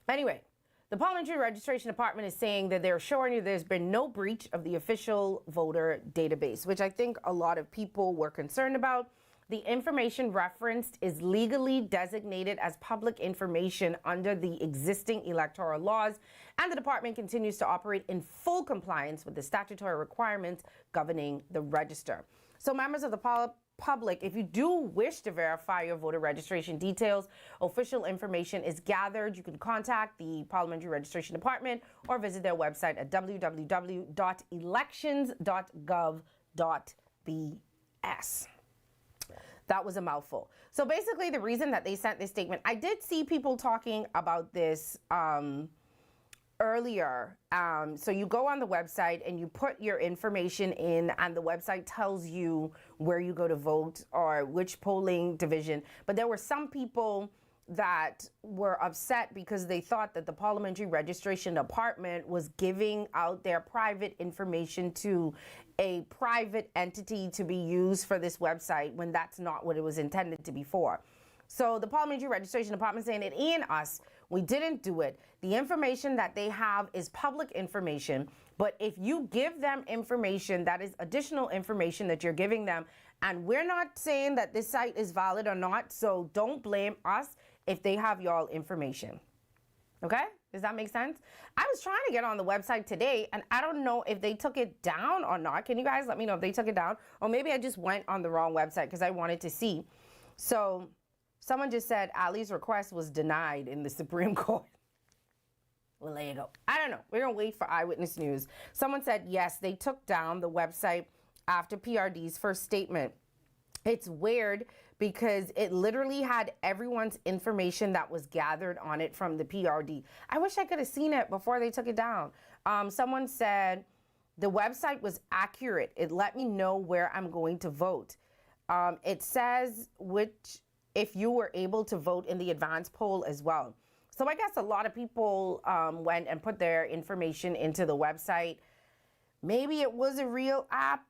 Anyway, the Parliamentary Registration Department is saying that they're assuring you there's been no breach of the official voter database, which I think a lot of people were concerned about. The information referenced is legally designated as public information under the existing electoral laws, and the department continues to operate in full compliance with the statutory requirements governing the register. So members of the public, if you do wish to verify your voter registration details, official information is gathered. You can contact the Parliamentary Registration Department or visit their website at www.elections.gov.bs. That was a mouthful. So basically the reason that they sent this statement, I did see people talking about this earlier. So you go on the website and you put your information in, and the website tells you where you go to vote or which polling division. But there were some people that were upset because they thought that the Parliamentary Registration Department was giving out their private information to a private entity to be used for this website when that's not what it was intended to be for. So the Parliamentary Registration Department saying it ain't us. We didn't do it. The information that they have is public information. But if you give them information, that is additional information that you're giving them. And we're not saying that this site is valid or not. So don't blame us if they have y'all information. Okay? Does that make sense? I was trying to get on the website today, and I don't know if they took it down or not. Can you guys let me know if they took it down? Or maybe I just went on the wrong website because I wanted to see. So someone just said Ali's request was denied in the Supreme Court. Well, there you go. I don't know. We're going to wait for Eyewitness News. Someone said, yes, they took down the website after PRD's first statement. It's weird because it literally had everyone's information that was gathered on it from the PRD. I wish I could have seen it before they took it down. Someone said the website was accurate. It let me know where I'm going to vote. It says if you were able to vote in the advance poll as well. So I guess a lot of people went and put their information into the website. Maybe it was a real app.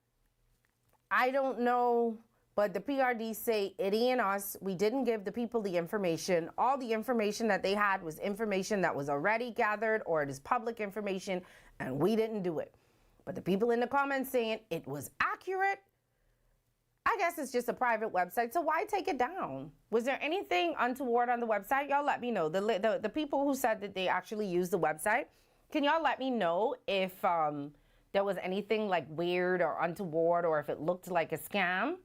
I don't know. But the PRD say it ain't us. We didn't give the people the information. All the information that they had was information that was already gathered, or it is public information, and we didn't do it. But the people in the comments saying it was accurate, I guess it's just a private website, so why take it down? Was there anything untoward on the website? Y'all let me know. The people who said that they actually used the website, can y'all let me know if there was anything like weird or untoward, or if it looked like a scam?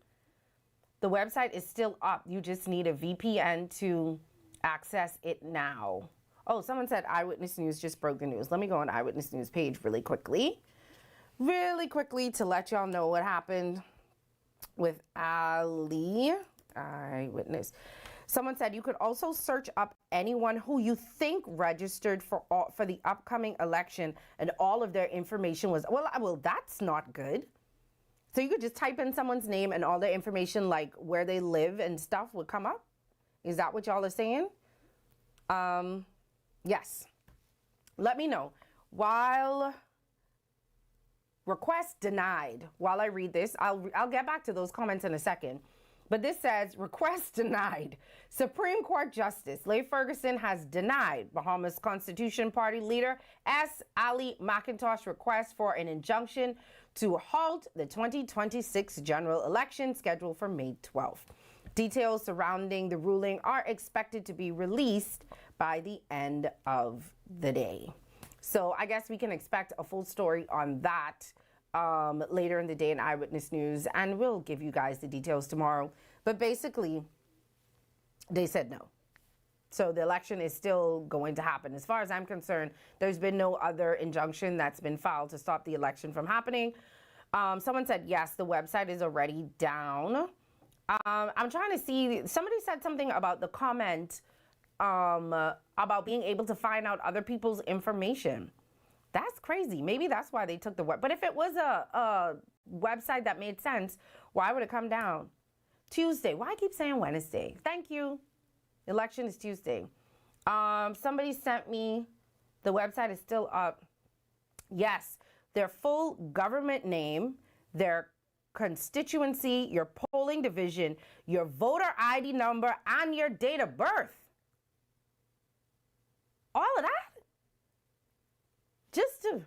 The website is still up. You just need a VPN to access it now. Oh, someone said Eyewitness News just broke the news. Let me go on Eyewitness News page really quickly to let y'all know what happened with Ali. Eyewitness. Someone said you could also search up anyone who you think registered for the upcoming election, and all of their information was, well, that's not good. So you could just type in someone's name and all their information, like where they live and stuff, would come up? Is that what y'all are saying? Yes. Let me know. While request denied, while I read this, I'll get back to those comments in a second. But this says, request denied. Supreme Court Justice Leigh Ferguson has denied Bahamas Constitution Party leader S. Ali McIntosh's request for an injunction to halt the 2026 general election scheduled for May 12th. Details surrounding the ruling are expected to be released by the end of the day. So I guess we can expect a full story on that later in the day in Eyewitness News, and we'll give you guys the details tomorrow. But basically, they said no. So the election is still going to happen. As far as I'm concerned, there's been no other injunction that's been filed to stop the election from happening. Someone said, yes, the website is already down. I'm trying to see, somebody said something about the comment about being able to find out other people's information. That's crazy. Maybe that's why they took the web. But if it was a website that made sense, why would it come down? Tuesday. Why I keep saying Wednesday? Thank you. Election is Tuesday. Somebody sent me, the website is still up. Yes, their full government name, their constituency, your polling division, your voter ID number, and your date of birth. All of that? Just to...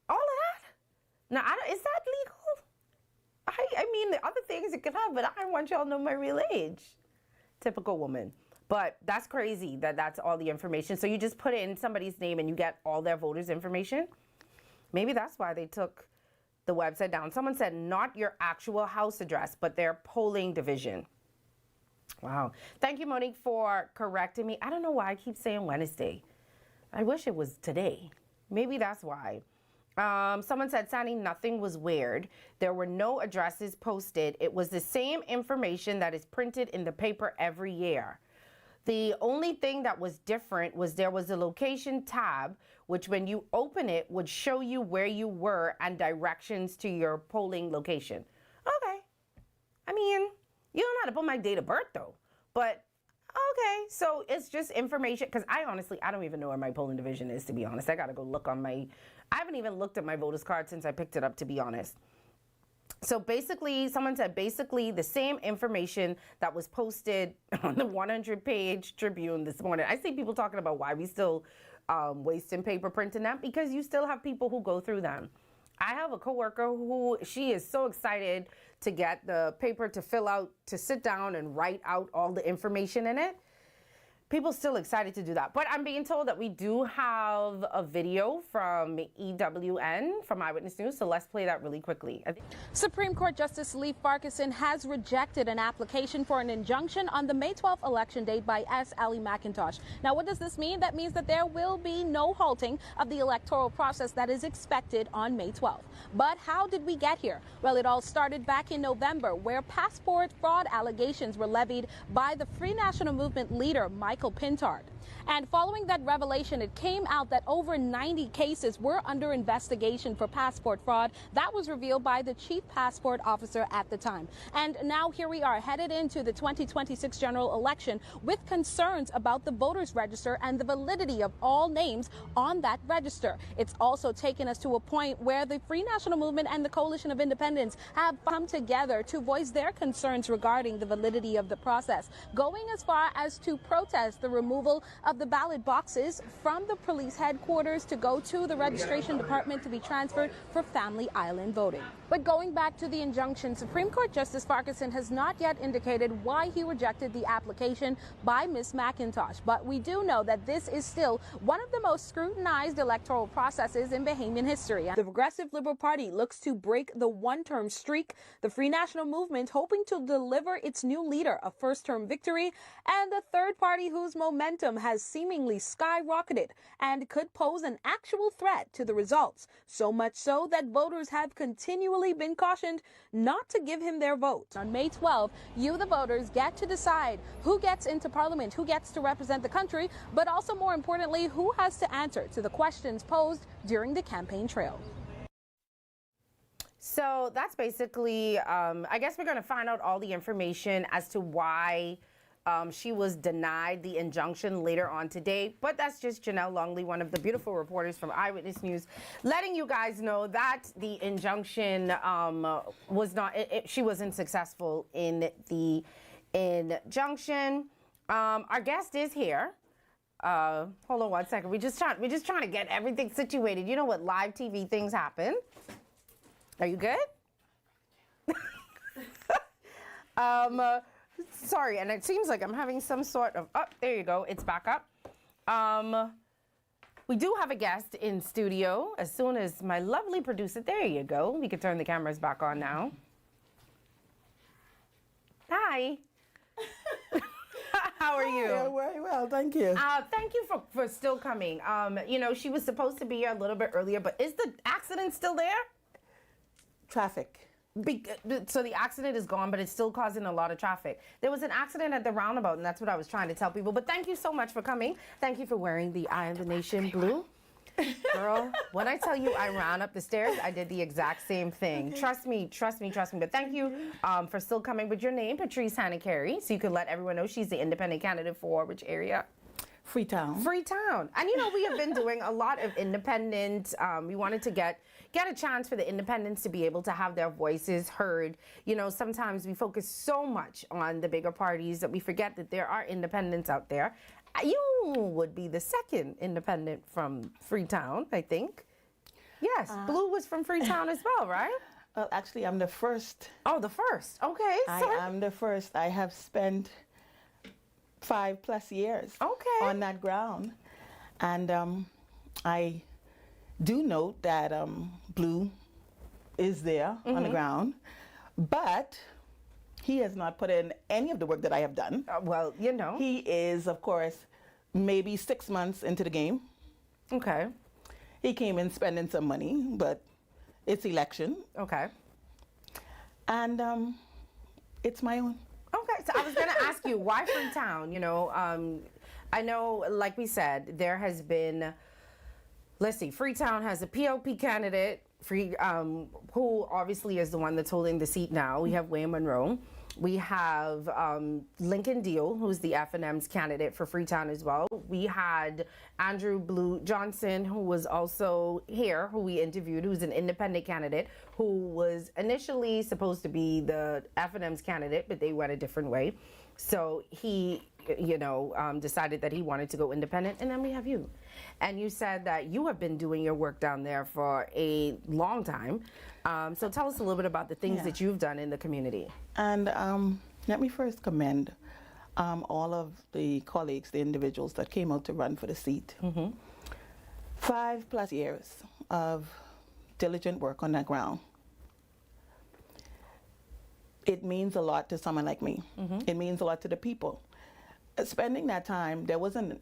all of that? Now, is that legal? I mean, the other things it could have, but I want y'all to know my real age. Typical woman. But that's crazy that that's all the information. So you just put in somebody's name and you get all their voters' information? Maybe that's why they took the website down. Someone said not your actual house address, but their polling division. Wow. Thank you, Monique, for correcting me. I don't know why I keep saying Wednesday. I wish it was today. Maybe that's why. Someone said, Sandy, nothing was weird. There were no addresses posted. It was the same information that is printed in the paper every year. The only thing that was different was there was a location tab, which when you open it would show you where you were and directions to your polling location. Okay. I mean, you don't know how to put my date of birth though, but okay. So it's just information, because I don't even know where my polling division is, to be honest. I got to go look on I haven't even looked at my voter's card since I picked it up, to be honest. So basically, someone said basically the same information that was posted on the 100-page Tribune this morning. I see people talking about why we still wasting paper printing them, because you still have people who go through them. I have a coworker who, she is so excited to get the paper to fill out, to sit down and write out all the information in it. People still excited to do that. But I'm being told that we do have a video from EWN, from Eyewitness News, so let's play that really quickly. Supreme Court Justice Leigh Ferguson has rejected an application for an injunction on the May 12th election date by S. Ali McIntosh. Now, what does this mean? That means that there will be no halting of the electoral process that is expected on May 12th. But how did we get here? Well, it all started back in November, where passport fraud allegations were levied by the Free National Movement leader, Michael Pintard. And following that revelation, it came out that over 90 cases were under investigation for passport fraud. That was revealed by the chief passport officer at the time. And now here we are, headed into the 2026 general election with concerns about the voters register and the validity of all names on that register. It's also taken us to a point where the Free National Movement and the Coalition of Independents have come together to voice their concerns regarding the validity of the process, going as far as to protest the removal of the ballot boxes from the police headquarters to go to the registration department to be transferred for Family Island voting. But going back to the injunction, Supreme Court Justice Farquharson has not yet indicated why he rejected the application by Ms. McIntosh. But we do know that this is still one of the most scrutinized electoral processes in Bahamian history. The Progressive Liberal Party looks to break the one-term streak, the Free National Movement hoping to deliver its new leader a first-term victory, and the third party whose momentum has seemingly skyrocketed and could pose an actual threat to the results, so much so that voters have continually been cautioned not to give him their vote. On May 12, you, the voters, get to decide who gets into Parliament, who gets to represent the country, but also more importantly, who has to answer to the questions posed during the campaign trail. So that's basically, I guess we're going to find out all the information as to why she was denied the injunction later on today. But that's just Janelle Longley, one of the beautiful reporters from Eyewitness News, letting you guys know that the injunction was not, she wasn't successful in the injunction. Our guest is here. Hold on one second. We're just trying to get everything situated. You know what live TV things happen. Are you good? Sorry, and it seems like I'm having some sort of, oh, there you go, it's back up. We do have a guest in studio. As soon as my lovely producer, there you go, we can turn the cameras back on now. Hi. How are you? Yeah, very well, thank you. Thank you for still coming. You know, she was supposed to be here a little bit earlier, but is the accident still there? Traffic. So the accident is gone, but it's still causing a lot of traffic. There was an accident at the roundabout, and that's what I was trying to tell people. But thank you so much for coming. Thank you for wearing the Eye of the Nation blue. Girl, when I tell you I ran up the stairs, I did the exact same thing. Okay. Trust me. But thank you for still coming with your name, Patrice Hannah, so you can let everyone know she's the independent candidate for which area? Freetown. Freetown. And you know, we have been doing a lot of independent, we wanted to get a chance for the independents to be able to have their voices heard. You know, sometimes we focus so much on the bigger parties that we forget that there are independents out there. You would be the second independent from Freetown, I think. Yes, Blue was from Freetown as well, right? Well, actually, I'm the first. Oh, the first. Okay. I am the first. I have spent 5+ years on that ground. And I do note that Blue is there on the ground, but he has not put in any of the work that I have done. Well, you know. He is, of course, maybe 6 months into the game. Okay. He came in spending some money, but it's election. Okay. And it's my own. Okay, so I was going to ask you, why Freetown? You know, I know, like we said, there has been, let's see, Freetown has a PLP candidate, who obviously is the one that's holding the seat now. We have Wayne Monroe. We have Lincoln Deal, who's the F&M's candidate for Freetown as well. We had Andrew Blue Johnson, who was also here, who we interviewed, who's an independent candidate, who was initially supposed to be the F&M's candidate, but they went a different way. So he, you know, decided that he wanted to go independent. And then we have you. And you said that you have been doing your work down there for a long time. So tell us a little bit about the things that you've done in the community. And let me first commend all of the colleagues, the individuals that came out to run for the seat. 5+ years of diligent work on that ground. It means a lot to someone like me. It means a lot to the people. Spending that time, there wasn't,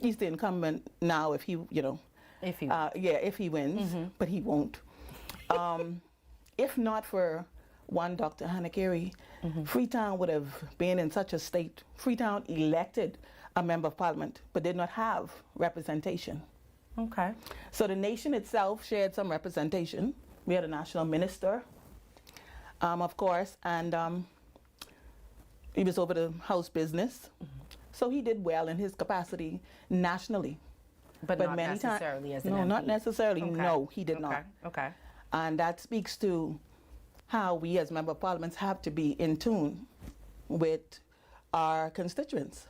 he's the incumbent now if he, you know. If he if he wins, but he won't. If not for one Dr. Hannah, Freetown would have been in such a state. Freetown elected a member of parliament, but did not have representation. Okay. So the nation itself shared some representation. We had a national minister, of course, and he was over the House business. So he did well in his capacity nationally. But not many necessarily as an No, MP. not necessarily. Okay. No, he did not. Okay. And that speaks to how we as member of parliaments have to be in tune with our constituents.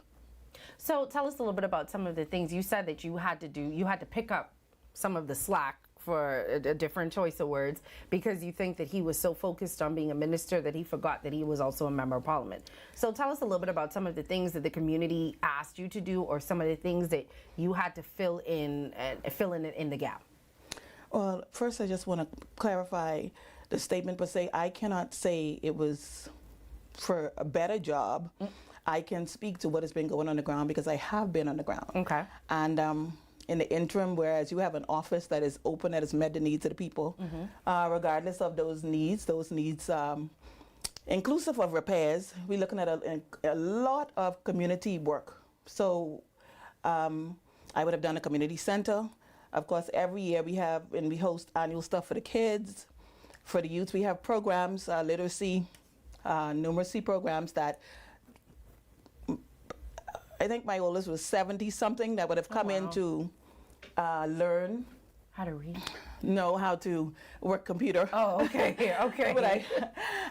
So tell us a little bit about some of the things you said that you had to do. You had to pick up some of the slack, for a different choice of words, because you think that he was so focused on being a minister that he forgot that he was also a member of parliament. So tell us a little bit about some of the things that the community asked you to do, or some of the things that you had to fill in the gap. Well, first I just want to clarify the statement, but say I cannot say it was for a better job. I can speak to what has been going on the ground because I have been on the ground. Okay. And in the interim, whereas you have an office that is open, that has met the needs of the people, regardless of those needs inclusive of repairs, we're looking at a lot of community work. So I would have done a community center. Of course, every year we host annual stuff for the kids, for the youth. We have programs, literacy, numeracy programs that I think my oldest was 70-something that would have come in to learn how to read, know how to work computer. Oh, okay, okay. But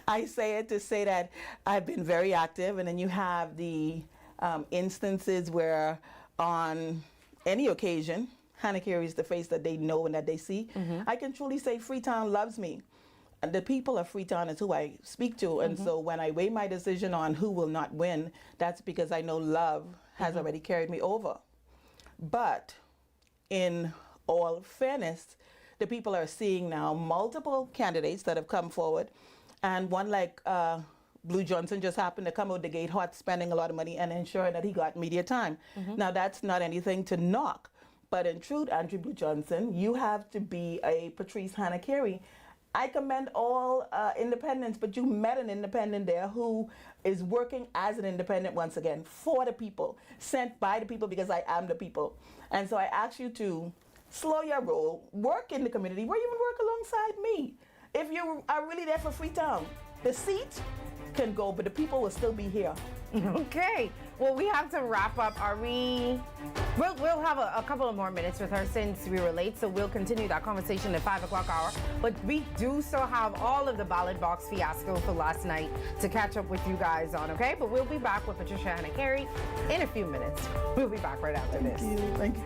I say it to say that I've been very active, and then you have the instances where on any occasion, Hannah carries the face that they know and that they see. I can truly say Freetown loves me. And the people of Freetown is who I speak to, and so when I weigh my decision on who will not win, that's because I know love has already carried me over. But in all fairness, the people are seeing now multiple candidates that have come forward, and one like Blue Johnson just happened to come out the gate hot, spending a lot of money and ensuring that he got media time. Now that's not anything to knock, but in truth, Andrew Blue Johnson, you have to be a Patrice Hannah Carey. I commend all independents, but you met an independent there who is working as an independent once again for the people, sent by the people because I am the people. And so I ask you to slow your roll, work in the community, or even work alongside me. If you are really there for Freetown, the seat can go, but the people will still be here. Okay. Well, we have to wrap up. We'll have a couple of more minutes with her since we were late, so we'll continue that conversation at 5 o'clock hour. But we do still have all of the ballot box fiasco for last night to catch up with you guys on, okay? But we'll be back with Patrice Hannah Carey in a few minutes. We'll be back right after this. Thank you.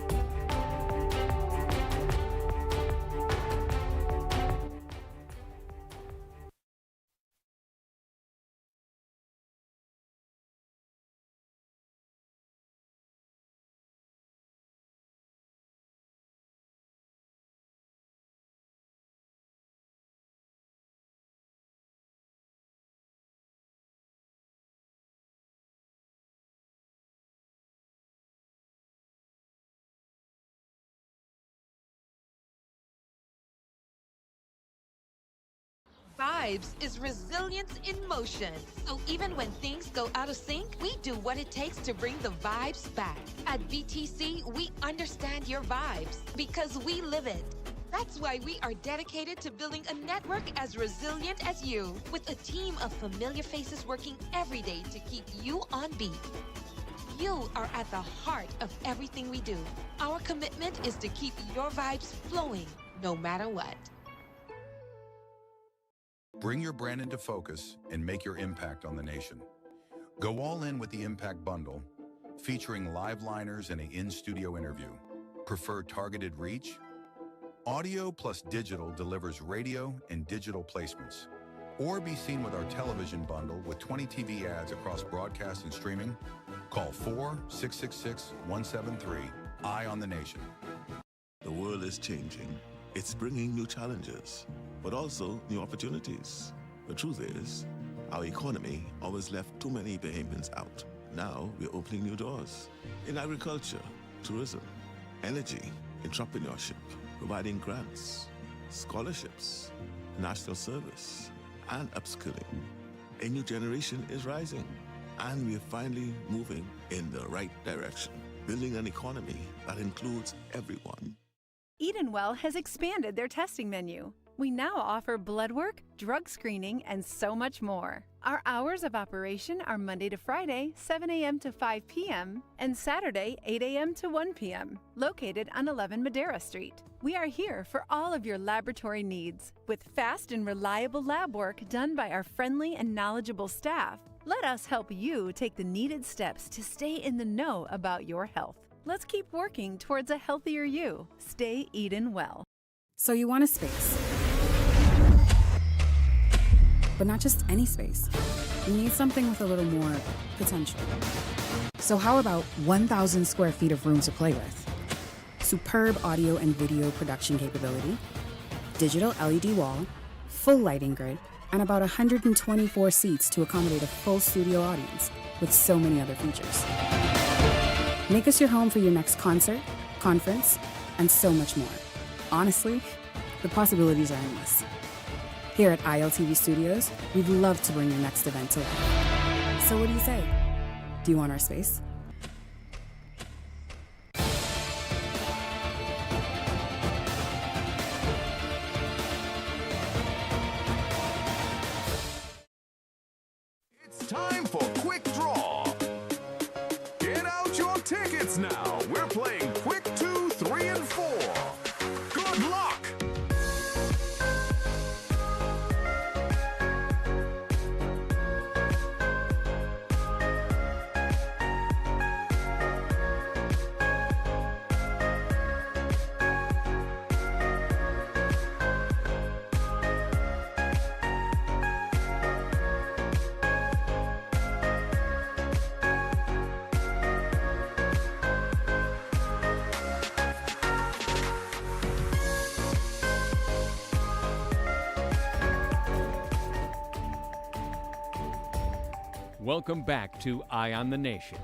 Vibes is resilience in motion. So even when things go out of sync, we do what it takes to bring the vibes back. At BTC, we understand your vibes because we live it. That's why we are dedicated to building a network as resilient as you, with a team of familiar faces working every day to keep you on beat. You are at the heart of everything we do. Our commitment is to keep your vibes flowing, no matter what. Bring your brand into focus and make your impact on the nation. Go all in with the Impact Bundle, featuring live liners and an in-studio interview. Prefer targeted reach? Audio plus digital delivers radio and digital placements. Or be seen with our television bundle with 20 TV ads across broadcast and streaming. Call 4-666-173. Eye on the Nation. The world is changing. It's bringing new challenges, but also new opportunities. The truth is, our economy always left too many behemoths out. Now we're opening new doors in agriculture, tourism, energy, entrepreneurship, providing grants, scholarships, national service, and upskilling. A new generation is rising, and we're finally moving in the right direction, building an economy that includes everyone. Edenwell has expanded their testing menu. We now offer blood work, drug screening, and so much more. Our hours of operation are Monday to Friday, 7 a.m. to 5 p.m., and Saturday, 8 a.m. to 1 p.m., located on 11 Madera Street. We are here for all of your laboratory needs, with fast and reliable lab work done by our friendly and knowledgeable staff. Let us help you take the needed steps to stay in the know about your health. Let's keep working towards a healthier you. Stay eating well. So you want a space, but not just any space. You need something with a little more potential. So how about 1,000 square feet of room to play with? Superb audio and video production capability, digital LED wall, full lighting grid, and about 124 seats to accommodate a full studio audience with so many other features. Make us your home for your next concert, conference, and so much more. Honestly, the possibilities are endless. Here at ILTV Studios, we'd love to bring your next event to life. So what do you say? Do you want our space? It's time for Quick Draw. Get out your tickets now. We're playing Quick 2, 3, and 4. Good luck! Welcome back to Eye on the Nation.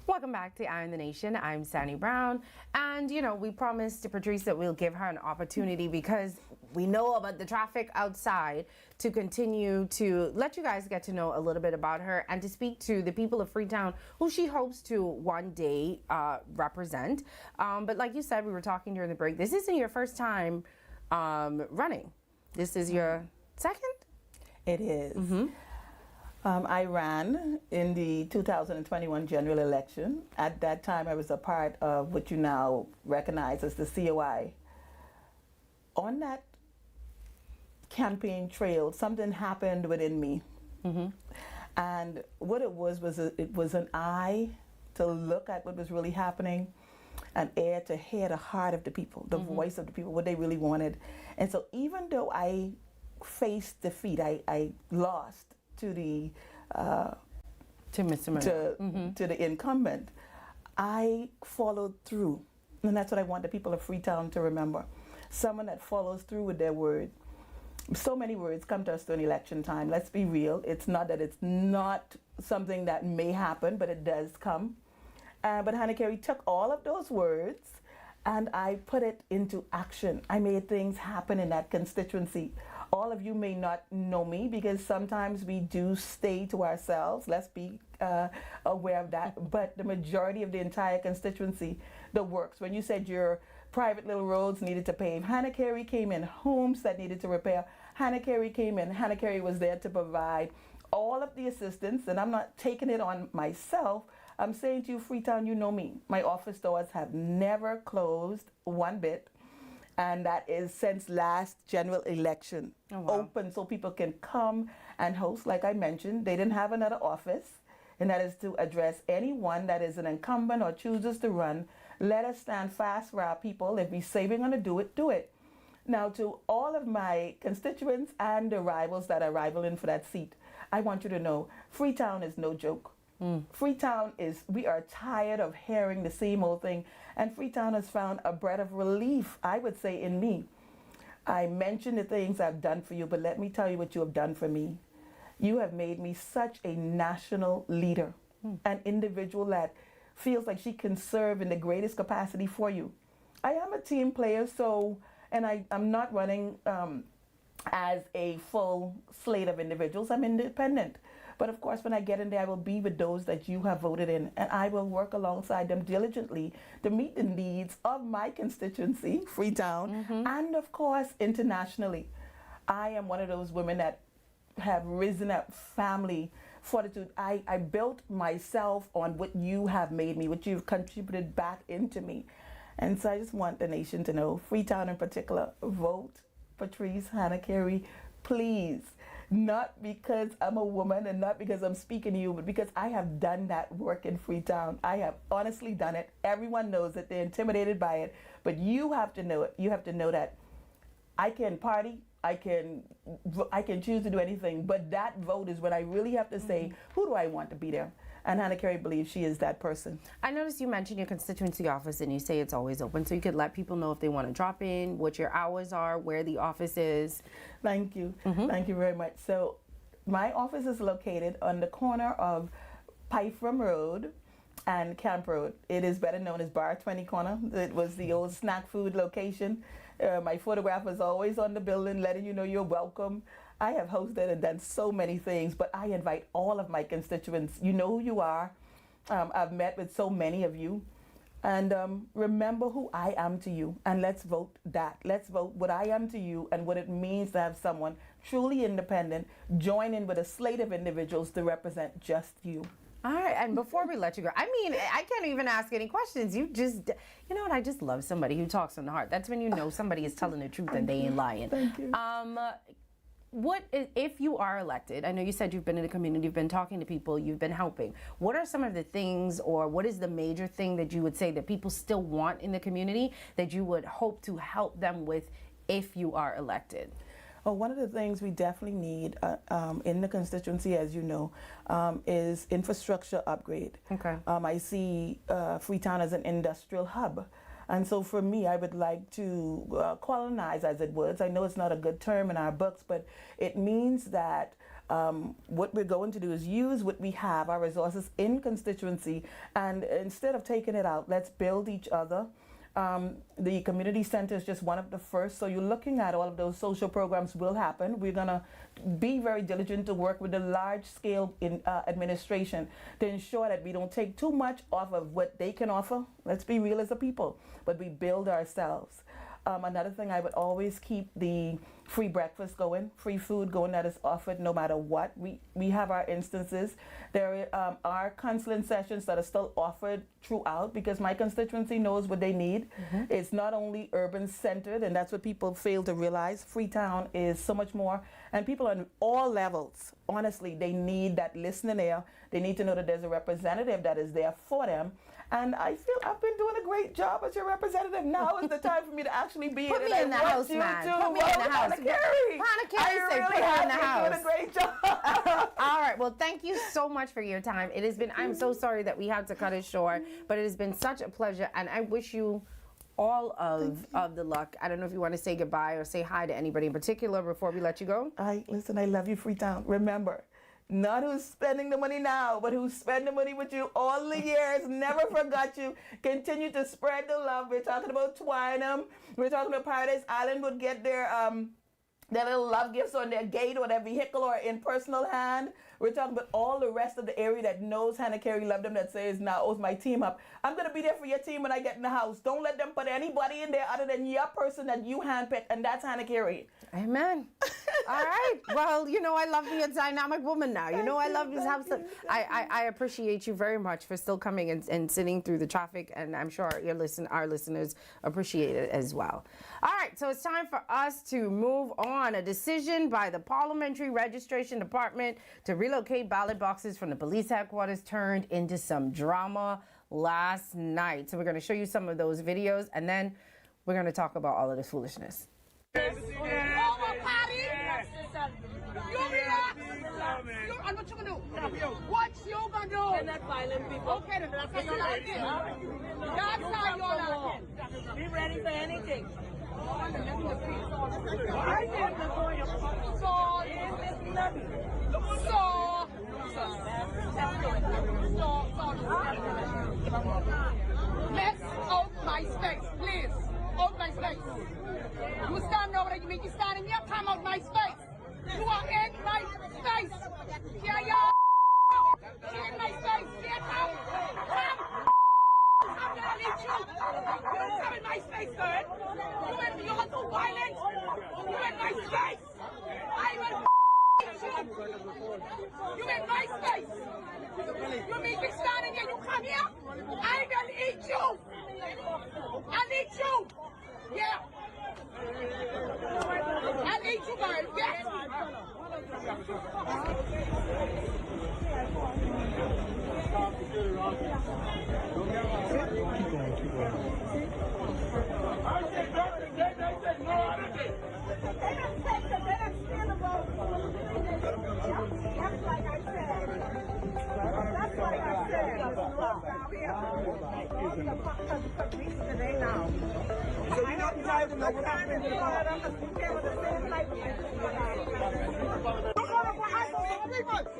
Welcome back to Eye on the Nation. I'm Sandy Brown. And, you know, we promised to Patrice that we'll give her an opportunity because we know about the traffic outside to continue to let you guys get to know a little bit about her and to speak to the people of Freetown who she hopes to one day represent. But like you said, we were talking during the break, this isn't your first time running. This is your second? It is. I ran in the 2021 general election. At that time, I was a part of what you now recognize as the COI. On that campaign trail, something happened within me. And what it was it was an eye to look at what was really happening, an ear to hear the heart of the people, the voice of the people, what they really wanted. And so even though I faced defeat, I lost to the to Mr. Monroe. To the incumbent, I followed through. And that's what I want the people of Freetown to remember. Someone that follows through with their word. So many words come to us during election time. Let's be real. It's not that it's not something that may happen, but it does come. But Hannah Carey took all of those words and I put it into action. I made things happen in that constituency. All of you may not know me because sometimes we do stay to ourselves. Let's be aware of that. But the majority of the entire constituency, the works, when you said your private little roads needed to pave, Hannah Carey came in. Homes that needed to repair, Hannah Carey came in. Hannah Carey was there to provide all of the assistance, and I'm not taking it on myself. I'm saying to you, Freetown, you know me. My office doors have never closed one bit. And that is since last general election. Open so people can come and host. Like I mentioned, they didn't have another office, and that is to address anyone that is an incumbent or chooses to run. Let us stand fast for our people. If we say we're going to do it, do it. Now, to all of my constituents and the rivals that are rivaling for that seat, I want you to know Freetown is no joke. Freetown we are tired of hearing the same old thing, and Freetown has found a breath of relief, I would say, in me. I mentioned the things I've done for you, but let me tell you what you have done for me. You have made me such a national leader, an individual that feels like she can serve in the greatest capacity for you. I am a team player, and I'm not running as a full slate of individuals. I'm independent. But of course, when I get in there, I will be with those that you have voted in, and I will work alongside them diligently to meet the needs of my constituency, Freetown, and of course, internationally. I am one of those women that have risen up family fortitude. I built myself on what you have made me, what you've contributed back into me. And so I just want the nation to know, Freetown in particular, vote Patrice Hannah, please. Not because I'm a woman and not because I'm speaking to you, but because I have done that work in Freetown. I have honestly done it. Everyone knows it. They're intimidated by it. But you have to know it. You have to know that I can party. I can choose to do anything. But that vote is when I really have to say, who do I want to be there? And Hannah Carey believes she is that person. I noticed you mentioned your constituency office and you say it's always open. So you could let people know if they want to drop in, what your hours are, where the office is. Thank you. Thank you very much. So my office is located on the corner of Pyfram Road and Camp Road. It is better known as Bar 20 Corner. It was the old snack food location. My photograph is always on the building letting you know you're welcome. I have hosted and done so many things, but I invite all of my constituents. You know who you are. I've met with so many of you. And remember who I am to you, and let's vote that. Let's vote what I am to you and what it means to have someone truly independent join in with a slate of individuals to represent just you. All right, and before we let you go, I mean, I can't even ask any questions. You know what, I just love somebody who talks from the heart. That's when you know somebody is telling the truth and they ain't lying. Thank you. If you are elected, I know you said you've been in the community, you've been talking to people, you've been helping. What are some of the things, or what is the major thing that you would say that people still want in the community that you would hope to help them with if you are elected? Well, one of the things we definitely need in the constituency, as you know, is infrastructure upgrade. Okay. I see Freetown as an industrial hub. And so for me, I would like to colonize, as it was. I know it's not a good term in our books, but it means that what we're going to do is use what we have, our resources in constituency, and instead of taking it out, let's build each other. The community center is just one of the first, so you're looking at all of those social programs will happen. We're going to be very diligent to work with the large-scale administration to ensure that we don't take too much off of what they can offer. Let's be real as a people, but we build ourselves. Another thing, I would always keep the free breakfast going, free food going that is offered no matter what. We have our instances. There are counseling sessions that are still offered throughout because my constituency knows what they need. It's not only urban centered, and that's what people fail to realize. Freetown is so much more, and people on all levels, honestly, they need that listening ear. They need to know that there's a representative that is there for them. And I feel I've been doing a great job as your representative. Now is the time for me to actually be Put me in the house, man. Put me in the house. Hannah Carey say put her in the house. Doing a great job. All right. Well, thank you so much for your time. It has been. I'm so sorry that we had to cut it short, but it has been such a pleasure, and I wish you all of the luck. I don't know if you want to say goodbye or say hi to anybody in particular before we let you go. Listen, I love you, Freetown. Remember, not who's spending the money now, but who's spending money with you all the years. Never forgot you. Continue to spread the love. We're talking about Twynham. We're talking about Paradise Island would get their little love gifts on their gate or their vehicle or in personal hand. We're talking about all the rest of the area that knows Hannah Carey loved them, that says, now owes my team up. I'm going to be there for your team when I get in the house. Don't let them put anybody in there other than your person that you handpicked, and that's Hannah Carey. Amen. All right. Well, you know I love me a dynamic woman now. You know I love this house. I appreciate you very much for still coming and sitting through the traffic, and I'm sure our listeners appreciate it as well. All right. So it's time for us to move on. A decision by the Parliamentary Registration Department to relocate ballot boxes from the police headquarters turned into some drama last night. So we're going to show you some of those videos, and then we're going to talk about all of this foolishness. And what you gonna do? What you gonna do? They're not violent people. Okay, then that's how you're acting. That's how you're acting. Be ready for anything. Let's out my space, please. Out my space. You stand over there, you make you stand in here, come out my space. You are in my space. Here you are. You're in my space. Get out. Come. I'm gonna leave you. You don't come in my space, girl. You're too violent. You're in my space. I will eat you. You're in my space. You make me stand in here. You come here. I will eat you. I need you. Yeah. I need you guys. Yes. So you know, you guys know what happened to the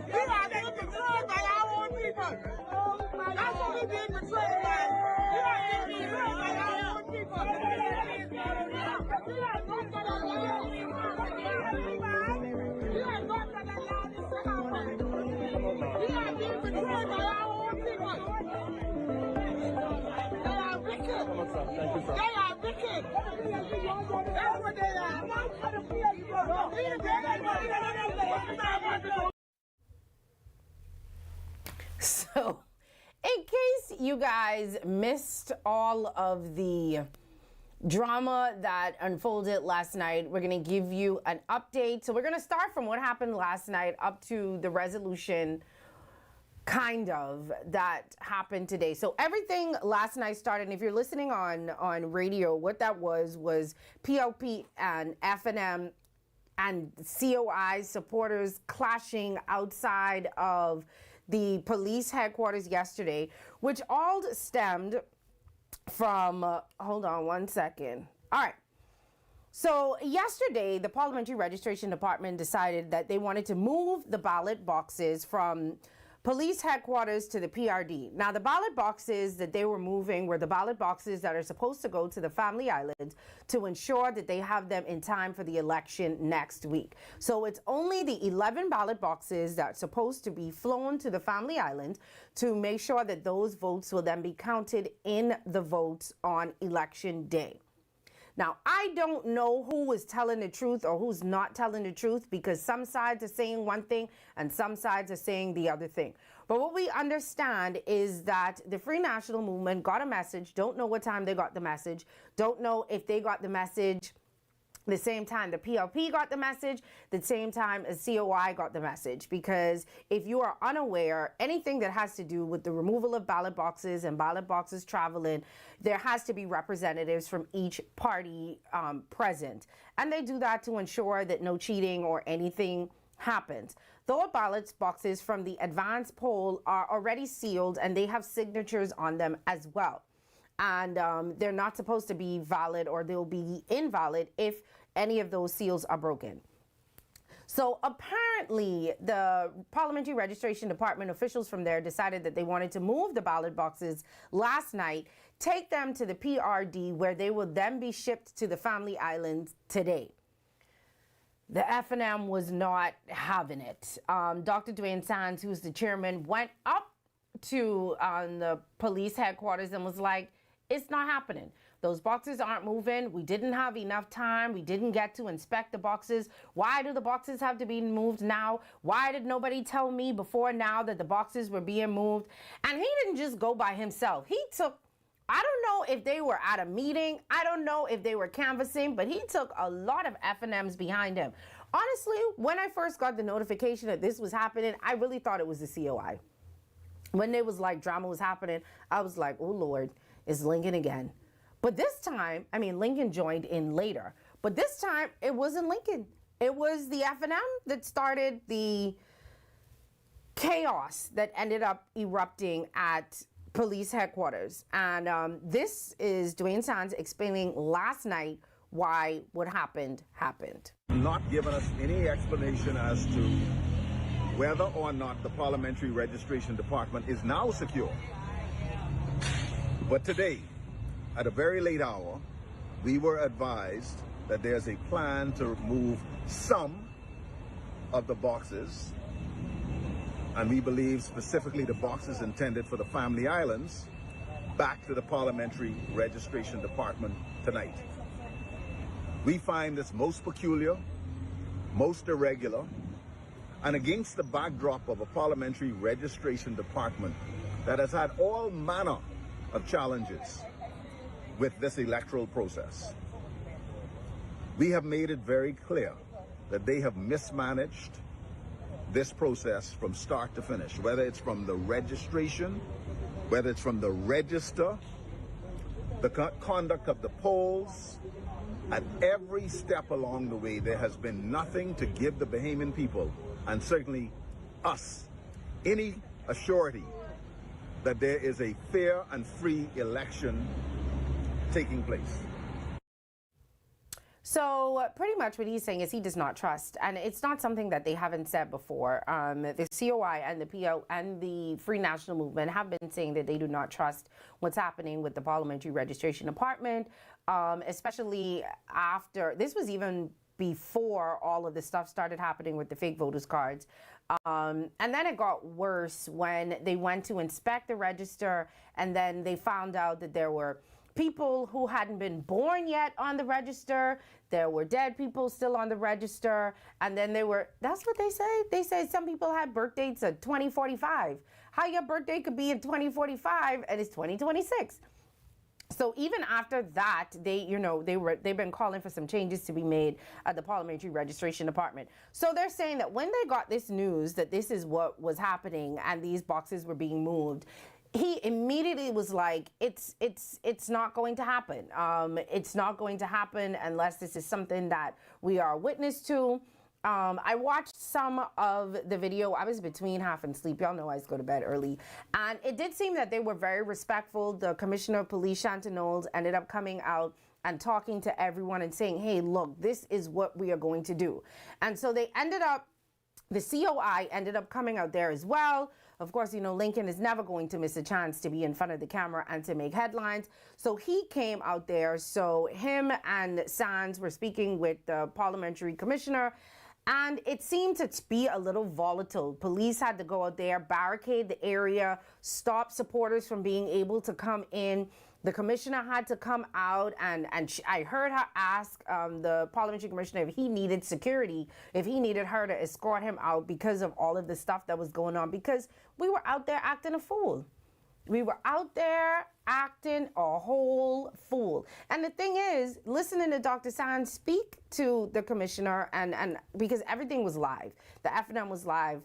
We are being controlled by our own people. That's what we're being controlled by. We are being controlled by our own people. We are not going to allow this We are not going to allow this to happen. We are being controlled by our own people. They are wicked. They are wicked. That's what they are. So, in case you guys missed all of the drama that unfolded last night, we're going to give you an update. So we're going to start from what happened last night up to the resolution kind of that happened today. So everything last night started, and if you're listening on radio, what that was PLP and FNM and COI supporters clashing outside of the police headquarters yesterday, which all stemmed from, hold on one second. All right. So yesterday, the Parliamentary Registration Department decided that they wanted to move the ballot boxes from police headquarters to the PRD. Now, the ballot boxes that they were moving were the ballot boxes that are supposed to go to the Family Island to ensure that they have them in time for the election next week. So it's only the 11 ballot boxes that are supposed to be flown to the Family Island to make sure that those votes will then be counted in the votes on election day. Now, I don't know who is telling the truth or who's not telling the truth, because some sides are saying one thing and some sides are saying the other thing. But what we understand is that the Free National Movement got a message, don't know what time they got the message, don't know if they got the message the same time the PLP got the message, the same time as COI got the message. Because if you are unaware, anything that has to do with the removal of ballot boxes and ballot boxes traveling, there has to be representatives from each party present. And they do that to ensure that no cheating or anything happens. Those ballot boxes from the advance poll are already sealed and they have signatures on them as well. And they're not supposed to be valid, or they'll be invalid if any of those seals are broken. So apparently the Parliamentary Registration Department officials from there decided that they wanted to move the ballot boxes last night, take them to the PRD, where they will then be shipped to the Family Island today. The FNM was not having it. Dr. Dwayne Sands, who's the chairman, went up to the police headquarters and was like, it's not happening. Those boxes aren't moving. We didn't have enough time. We didn't get to inspect the boxes. Why do the boxes have to be moved now? Why did nobody tell me before now that the boxes were being moved? And he didn't just go by himself. He took, I don't know if they were at a meeting. I don't know if they were canvassing, but he took a lot of FNMs behind him. Honestly, when I first got the notification that this was happening, I really thought it was the COI. When it was like drama was happening, I was like, oh Lord, it's Lincoln again. But this time, I mean, Lincoln joined in later, but this time it wasn't Lincoln. It was the FNM that started the chaos that ended up erupting at police headquarters. And this is Dwayne Sands explaining last night why what happened happened. Not given us any explanation as to whether or not the Parliamentary Registration Department is now secure. But today, at a very late hour, we were advised that there's a plan to remove some of the boxes, and we believe specifically the boxes intended for the Family Islands, back to the Parliamentary Registration Department tonight. We find this most peculiar, most irregular, and against the backdrop of a Parliamentary Registration Department that has had all manner of challenges with this electoral process. We have made it very clear that they have mismanaged this process from start to finish, whether it's from the registration, whether it's from the register, the conduct of the polls. At every step along the way, there has been nothing to give the Bahamian people, and certainly us, any assurity that there is a fair and free election taking place. So pretty much what he's saying is he does not trust, and it's not something that they haven't said before. The COI and the PO and the Free National Movement have been saying that they do not trust what's happening with the Parliamentary Registration Department, especially after, this was even before all of this stuff started happening with the fake voters cards. And then it got worse when they went to inspect the register, and then they found out that there were people who hadn't been born yet on the register. There were dead people still on the register. And then that's what they say. They say some people had birth dates of 2045. How your birthday could be in 2045 and it's 2026. So even after that, they've been calling for some changes to be made at the Parliamentary Registration Department. So they're saying that when they got this news that this is what was happening and these boxes were being moved, he immediately was like, it's not going to happen. It's not going to happen unless this is something that we are witness to. I watched some of the video. I was between half and sleep. Y'all know I go to bed early. And it did seem that they were very respectful. The Commissioner of Police, Shanta Knowles, ended up coming out and talking to everyone and saying, hey, look, this is what we are going to do. And so they ended up, the COI ended up coming out there as well. Of course, Lincoln is never going to miss a chance to be in front of the camera and to make headlines. So he came out there. So him and Sands were speaking with the parliamentary commissioner, and it seemed to be a little volatile. Police had to go out there, barricade the area, stop supporters from being able to come in. The commissioner had to come out, and I heard her ask the parliamentary commissioner if he needed security, if he needed her to escort him out because of all of the stuff that was going on, because we were out there acting a fool. We were out there acting a whole fool. And the thing is, listening to Dr. Sands speak to the commissioner, and because everything was live, the F&M was live,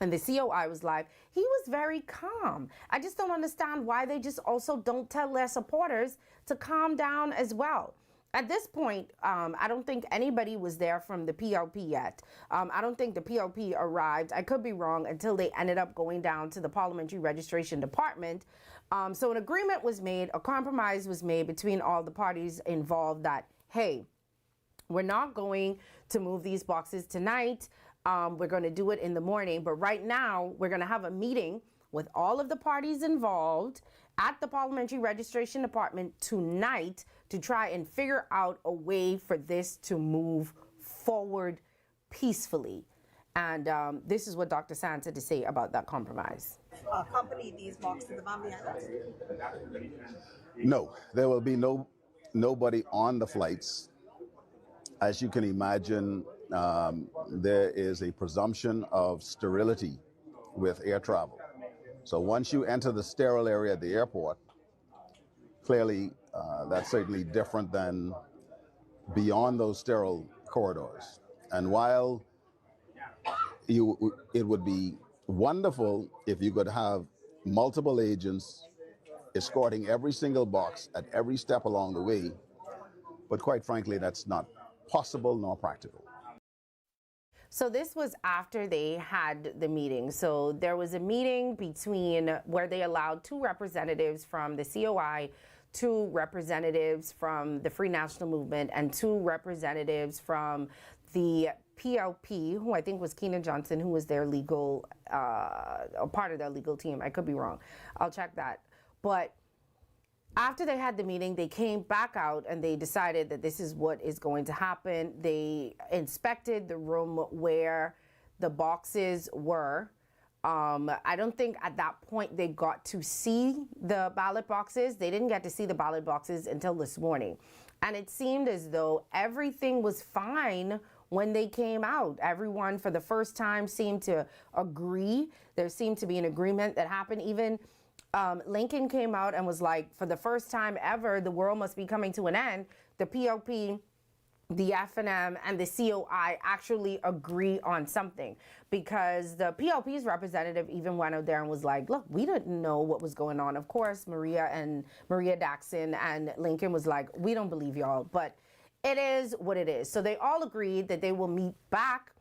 and the COI was live, he was very calm. I just don't understand why they just also don't tell their supporters to calm down as well. At this point, I don't think anybody was there from the PLP yet. I don't think the PLP arrived, I could be wrong, until they ended up going down to the Parliamentary Registration Department. So an agreement was made, a compromise was made between all the parties involved that, hey, we're not going to move these boxes tonight. We're going to do it in the morning. But right now, we're going to have a meeting with all of the parties involved at the Parliamentary Registration Department tonight to try and figure out a way for this to move forward peacefully. And this is what Dr. Sands had to say about that compromise. Accompany these boxes of ambiance? No, there will be nobody on the flights. As you can imagine, there is a presumption of sterility with air travel. So once you enter the sterile area at the airport, clearly that's certainly different than beyond those sterile corridors. And while it would be wonderful if you could have multiple agents escorting every single box at every step along the way, but quite frankly, that's not possible nor practical. So this was after they had the meeting. So there was a meeting between where they allowed 2 representatives from the COI, 2 representatives from the Free National Movement, and 2 representatives from the PLP, who I think was Keenan Johnson, who was their legal, a part of their legal team. I could be wrong. I'll check that. But after they had the meeting, they came back out and they decided that this is what is going to happen. They inspected the room where the boxes were. I don't think at that point they got to see the ballot boxes. They didn't get to see the ballot boxes until this morning. And it seemed as though everything was fine when they came out. Everyone for the first time seemed to agree. There seemed to be an agreement that happened. Even Lincoln came out and was like, for the first time ever, the world must be coming to an end. The PLP, the FNM, and the COI actually agree on something, because the PLP's representative even went out there and was like, look, we didn't know what was going on. Of course, Maria Daxon and Lincoln was like, we don't believe y'all, but it is what it is. So they all agreed that they will meet back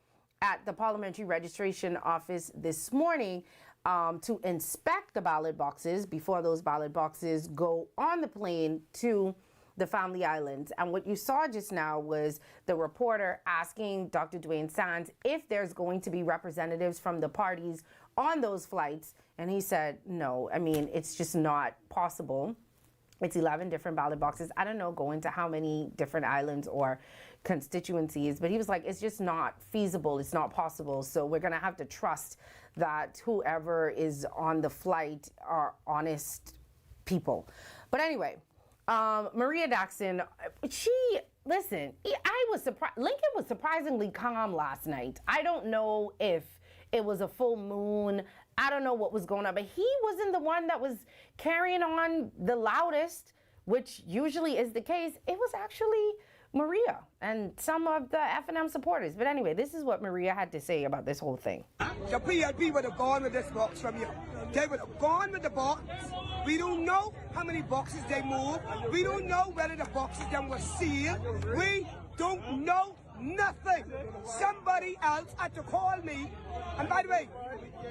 at the Parliamentary Registration Office this morning to inspect the ballot boxes before those ballot boxes go on the plane to the Family Islands. And what you saw just now was the reporter asking Dr. Dwayne Sands if there's going to be representatives from the parties on those flights. And he said, no, I mean, it's just not possible. It's 11 different ballot boxes. I don't know, go into how many different islands or constituencies, but he was like, it's just not feasible. It's not possible. So we're going to have to trust that whoever is on the flight are honest people. But anyway, Maria Daxon, I was surprised. Lincoln was surprisingly calm last night. I don't know if it was a full moon. I don't know what was going on, but he wasn't the one that was carrying on the loudest, which usually is the case. It was actually Maria and some of the FNM supporters. But anyway, this is what Maria had to say about this whole thing. The PLP would have gone with this box from you. They would have gone with the box. We don't know how many boxes they moved. We don't know whether the boxes then were sealed. We don't know nothing. Somebody else had to call me. And by the way,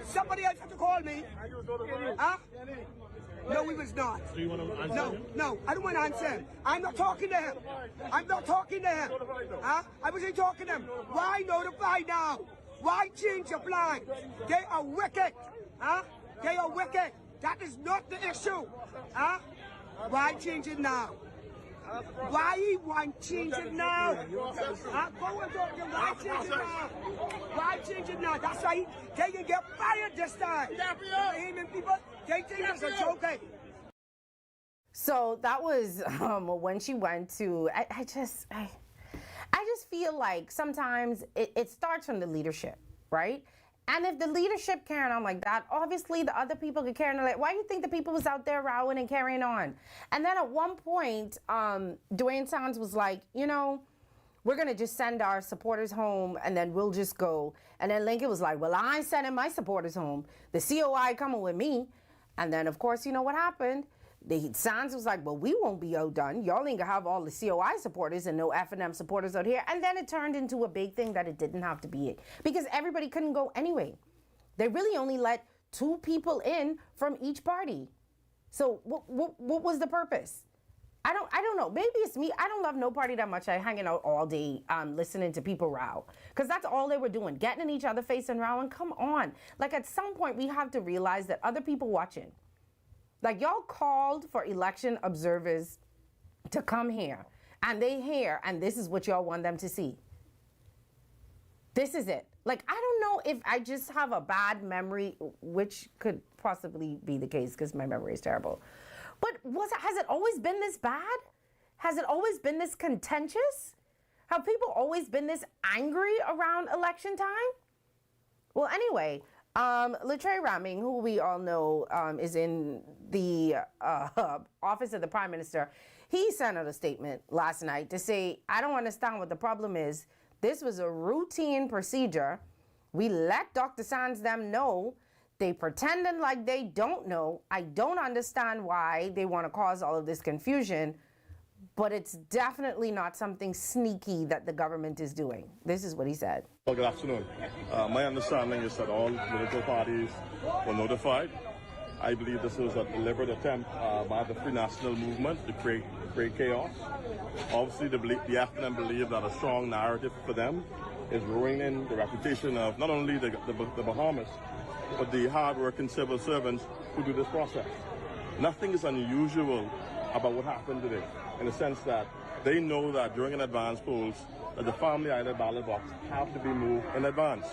somebody else had to call me. Huh? No, he was not. Do you want to answer No, I don't want to answer him. I'm not talking to him. I'm not talking to him. Huh? I wasn't talking to him. Why notify now? Why change your plan? They are wicked. Huh? They are wicked. That is not the issue. Huh? Why change it now? Why change it now? Huh? Go and talk to him. Why change it now? Why change it now? That's why they can get fired this time. Him and people, they think it's a joke. So that was when she went to, I just feel like sometimes it starts from the leadership, right? And if the leadership carrying on like that, obviously the other people could carry on like, why do you think the people was out there rowing and carrying on? And then at one point, Dwayne Sands was like, you know, we're going to just send our supporters home and then we'll just go. And then Lincoln was like, well, I ain't sending my supporters home. The COI coming with me. And then, of course, you know what happened? Sands was like, well, we won't be outdone. Y'all ain't gonna have all the COI supporters and no FNM supporters out here. And then it turned into a big thing that it didn't have to be it, because everybody couldn't go anyway. They really only let 2 people in from each party. So what was the purpose? I don't know. Maybe it's me. I don't love no party that much. I hanging out all day listening to people row, because that's all they were doing, getting in each other's face and rowing. Come on. Like, at some point we have to realize that other people watching. Like, y'all called for election observers to come here, and they here, and this is what y'all want them to see. This is it. Like, I don't know if I just have a bad memory, which could possibly be the case because my memory is terrible. But has it always been this bad? Has it always been this contentious? Have people always been this angry around election time? Well, anyway, Latre Raming, who we all know is in the office of the Prime Minister, he sent out a statement last night to say, I don't understand what the problem is. This was a routine procedure. We let Dr. Sands them know. They pretending like they don't know. I don't understand why they want to cause all of this confusion, but it's definitely not something sneaky that the government is doing. This is what he said. Well, good afternoon. My understanding is that all political parties were notified. I believe this was a deliberate attempt by the Free National Movement to create chaos. Obviously, the FNM believe that a strong narrative for them is ruining the reputation of not only the Bahamas, but the hard-working civil servants who do this process. Nothing is unusual about what happened today, in the sense that they know that during an advance polls, that the Family Island ballot box have to be moved in advance.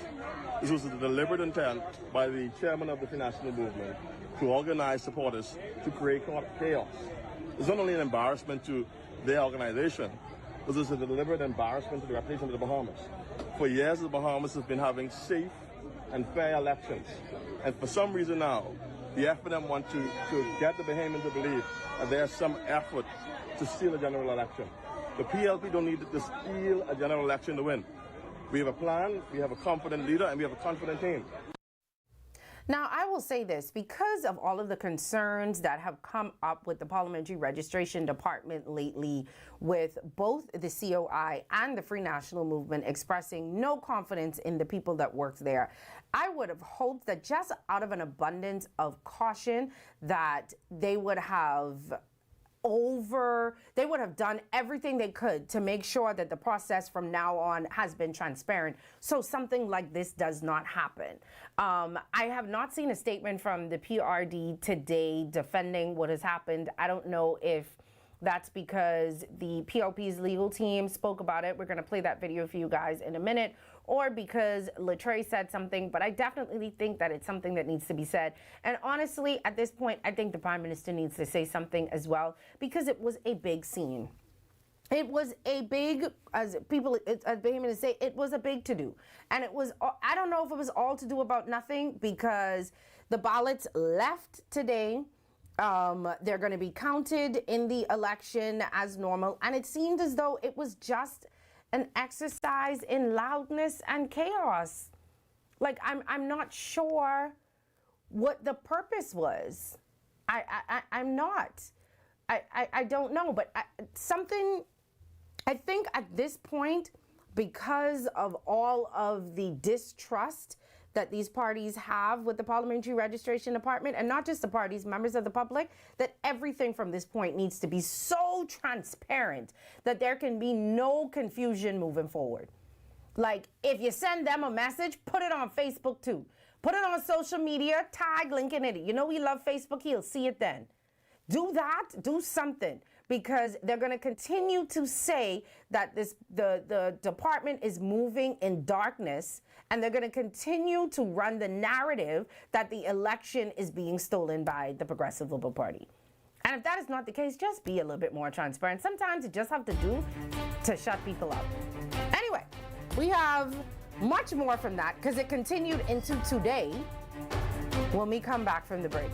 This was a deliberate intent by the chairman of the Free National Movement to organize supporters to create chaos. It's not only an embarrassment to their organization, but it's a deliberate embarrassment to the reputation of the Bahamas. For years, the Bahamas has been having safe and fair elections. And for some reason now, The FNM want to get the Bahamians to believe that there's some effort to steal a general election. The PLP don't need to steal a general election to win. We have a plan, we have a confident leader, and we have a confident team. Now, I will say this, because of all of the concerns that have come up with the Parliamentary Registration Department lately, with both the COI and the Free National Movement expressing no confidence in the people that work there, I would have hoped that just out of an abundance of caution that they would have done everything they could to make sure that the process from now on has been transparent, so something like this does not happen. I have not seen a statement from the PRD today defending what has happened. I don't know if that's because the PLP's legal team spoke about it. We're going to play that video for you guys in a minute, or because Latrey said something, but I definitely think that it's something that needs to be said. And honestly, at this point, I think the Prime Minister needs to say something as well, because it was a big scene. It was a big, as Bahamians say, it was a big to-do. And it was, I don't know if it was all to do about nothing, because the ballots left today. They're going to be counted in the election as normal. And it seemed as though it was just an exercise in loudness and chaos. Like, I'm not sure what the purpose was. I'm not. I don't know, but I think at this point, because of all of the distrust that these parties have with the Parliamentary Registration Department, and not just the parties, members of the public, that everything from this point needs to be so transparent that there can be no confusion moving forward. Like, if you send them a message, put it on Facebook too. Put it on social media, tag Lincoln in it. You know we love Facebook, he'll see it then. Do that, do something, because they're going to continue to say that the department is moving in darkness, and they're going to continue to run the narrative that the election is being stolen by the Progressive Liberal Party. And if that is not the case, just be a little bit more transparent. Sometimes you just have to do to shut people up. Anyway, we have much more from that, because it continued into today when we come back from the break.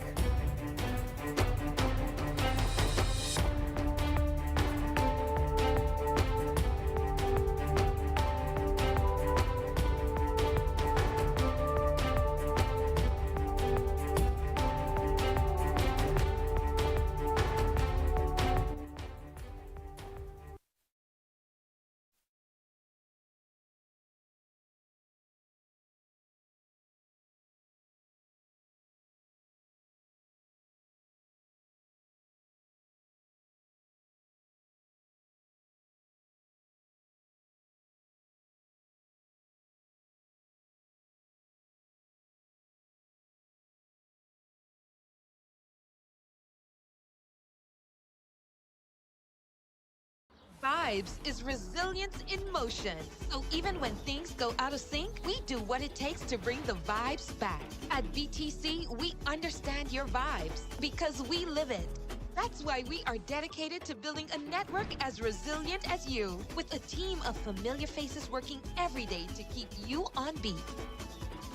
Vibes is resilience in motion. So even when things go out of sync, we do what it takes to bring the vibes back. At BTC, we understand your vibes because we live it. That's why we are dedicated to building a network as resilient as you, with a team of familiar faces working every day to keep you on beat.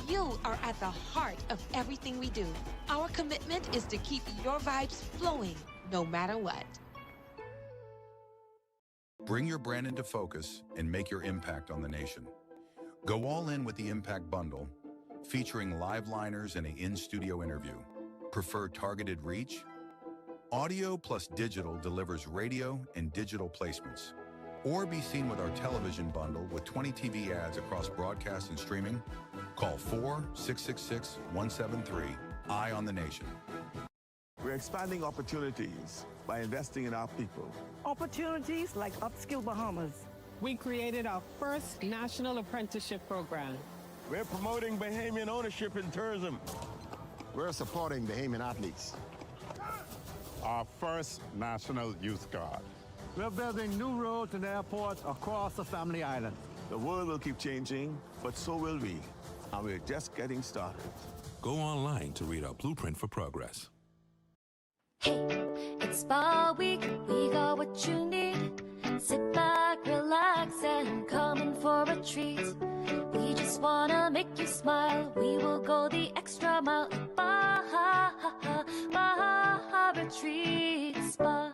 You are at the heart of everything we do. Our commitment is to keep your vibes flowing, no matter what. Bring your brand into focus and make your impact on the nation. Go all in with the Impact Bundle, featuring live liners and an in-studio interview. Prefer targeted reach? Audio plus digital delivers radio and digital placements. Or be seen with our television bundle with 20 TV ads across broadcast and streaming. Call 4-666-173. Eye on the Nation. We're expanding opportunities by investing in our people. Opportunities like Upskill Bahamas. We created our first national apprenticeship program. We're promoting Bahamian ownership in tourism. We're supporting Bahamian athletes. Our first National Youth Guard. We're building new roads and airports across the Family Island. The world will keep changing, but so will we. And we're just getting started. Go online to read our blueprint for progress. Hey, it's Spa Week, we got what you need. Sit back, relax, and come in for a treat. We just just wanna make you smile. We will go the extra mile at Baja Retreat Spa.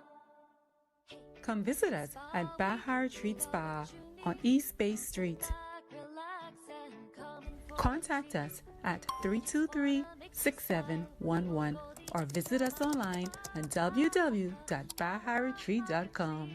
Come visit us at Baja Retreat Spa on East Bay Street. Contact us at 323-6711 or visit us online at www.bajaretreat.com.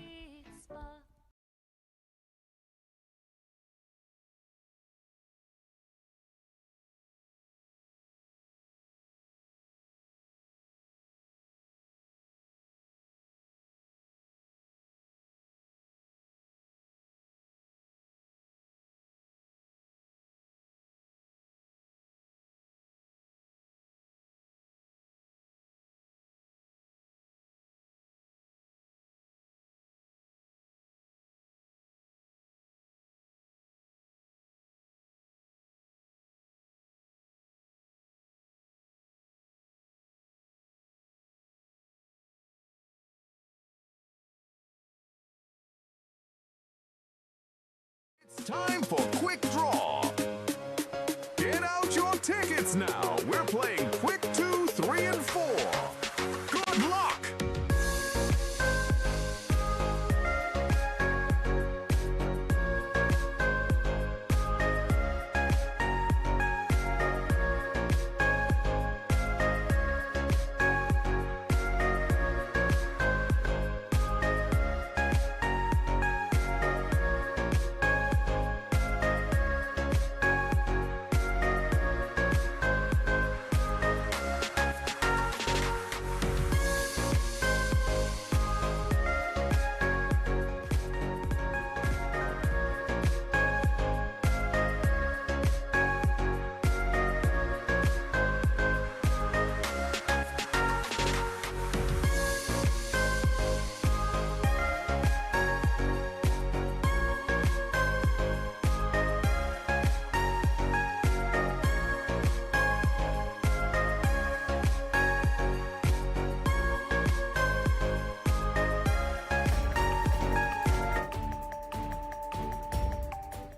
It's time for Quick Draw. Get out your tickets now. We're playing Quick 2, 3, and 4. Good luck!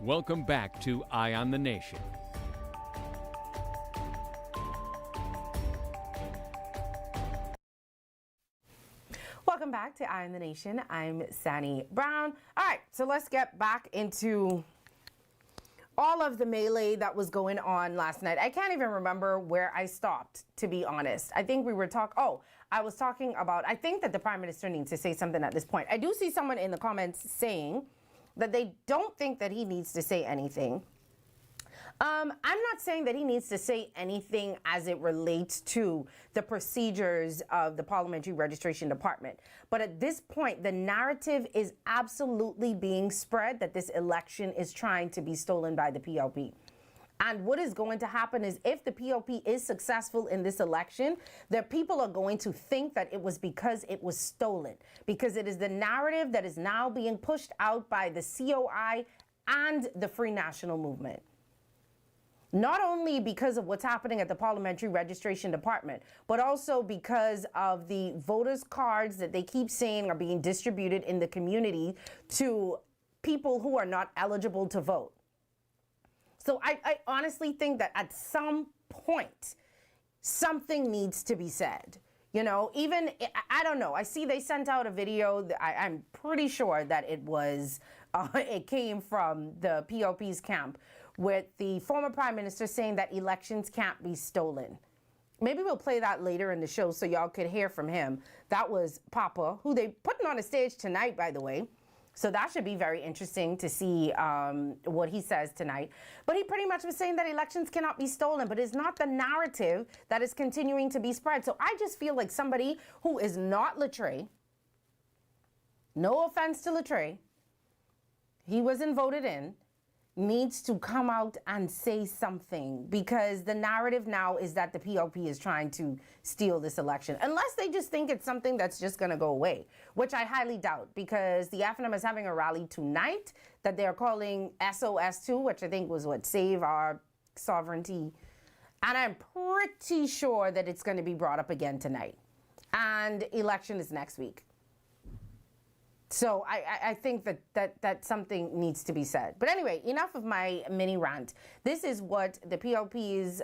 Welcome back to Eye on the Nation. Welcome back to Eye on the Nation. I'm Sani Brown. All right, so let's get back into all of the melee that was going on last night. I can't even remember where I stopped, to be honest. I think we were I was talking about, I think that the Prime Minister needs to say something at this point. I do see someone in the comments saying that they don't think that he needs to say anything. I'm not saying that he needs to say anything as it relates to the procedures of the Parliamentary Registration Department. But at this point, the narrative is absolutely being spread that this election is trying to be stolen by the PLP. And what is going to happen is if the PLP is successful in this election, the people are going to think that it was because it was stolen, because it is the narrative that is now being pushed out by the COI and the Free National Movement. Not only because of what's happening at the Parliamentary Registration Department, but also because of the voters' cards that they keep saying are being distributed in the community to people who are not eligible to vote. So I honestly think that at some point, something needs to be said. You know, even, I don't know, I see they sent out a video, I'm pretty sure that it came from the PLP's camp, with the former Prime Minister saying that elections can't be stolen. Maybe we'll play that later in the show so y'all could hear from him. That was Papa, who they putting on a stage tonight, by the way. So that should be very interesting to see what he says tonight. But he pretty much was saying that elections cannot be stolen, but it's not the narrative that is continuing to be spread. So I just feel like somebody who is not Latre, no offense to Latre, he wasn't voted in, needs to come out and say something, because the narrative now is that the PLP is trying to steal this election. Unless they just think it's something that's just going to go away, which I highly doubt, because the FNM is having a rally tonight that they're calling SOS2, which I think was Save Our Sovereignty. And I'm pretty sure that it's going to be brought up again tonight. And election is next week. So I think that something needs to be said. But anyway, enough of my mini rant. This is what the PLP's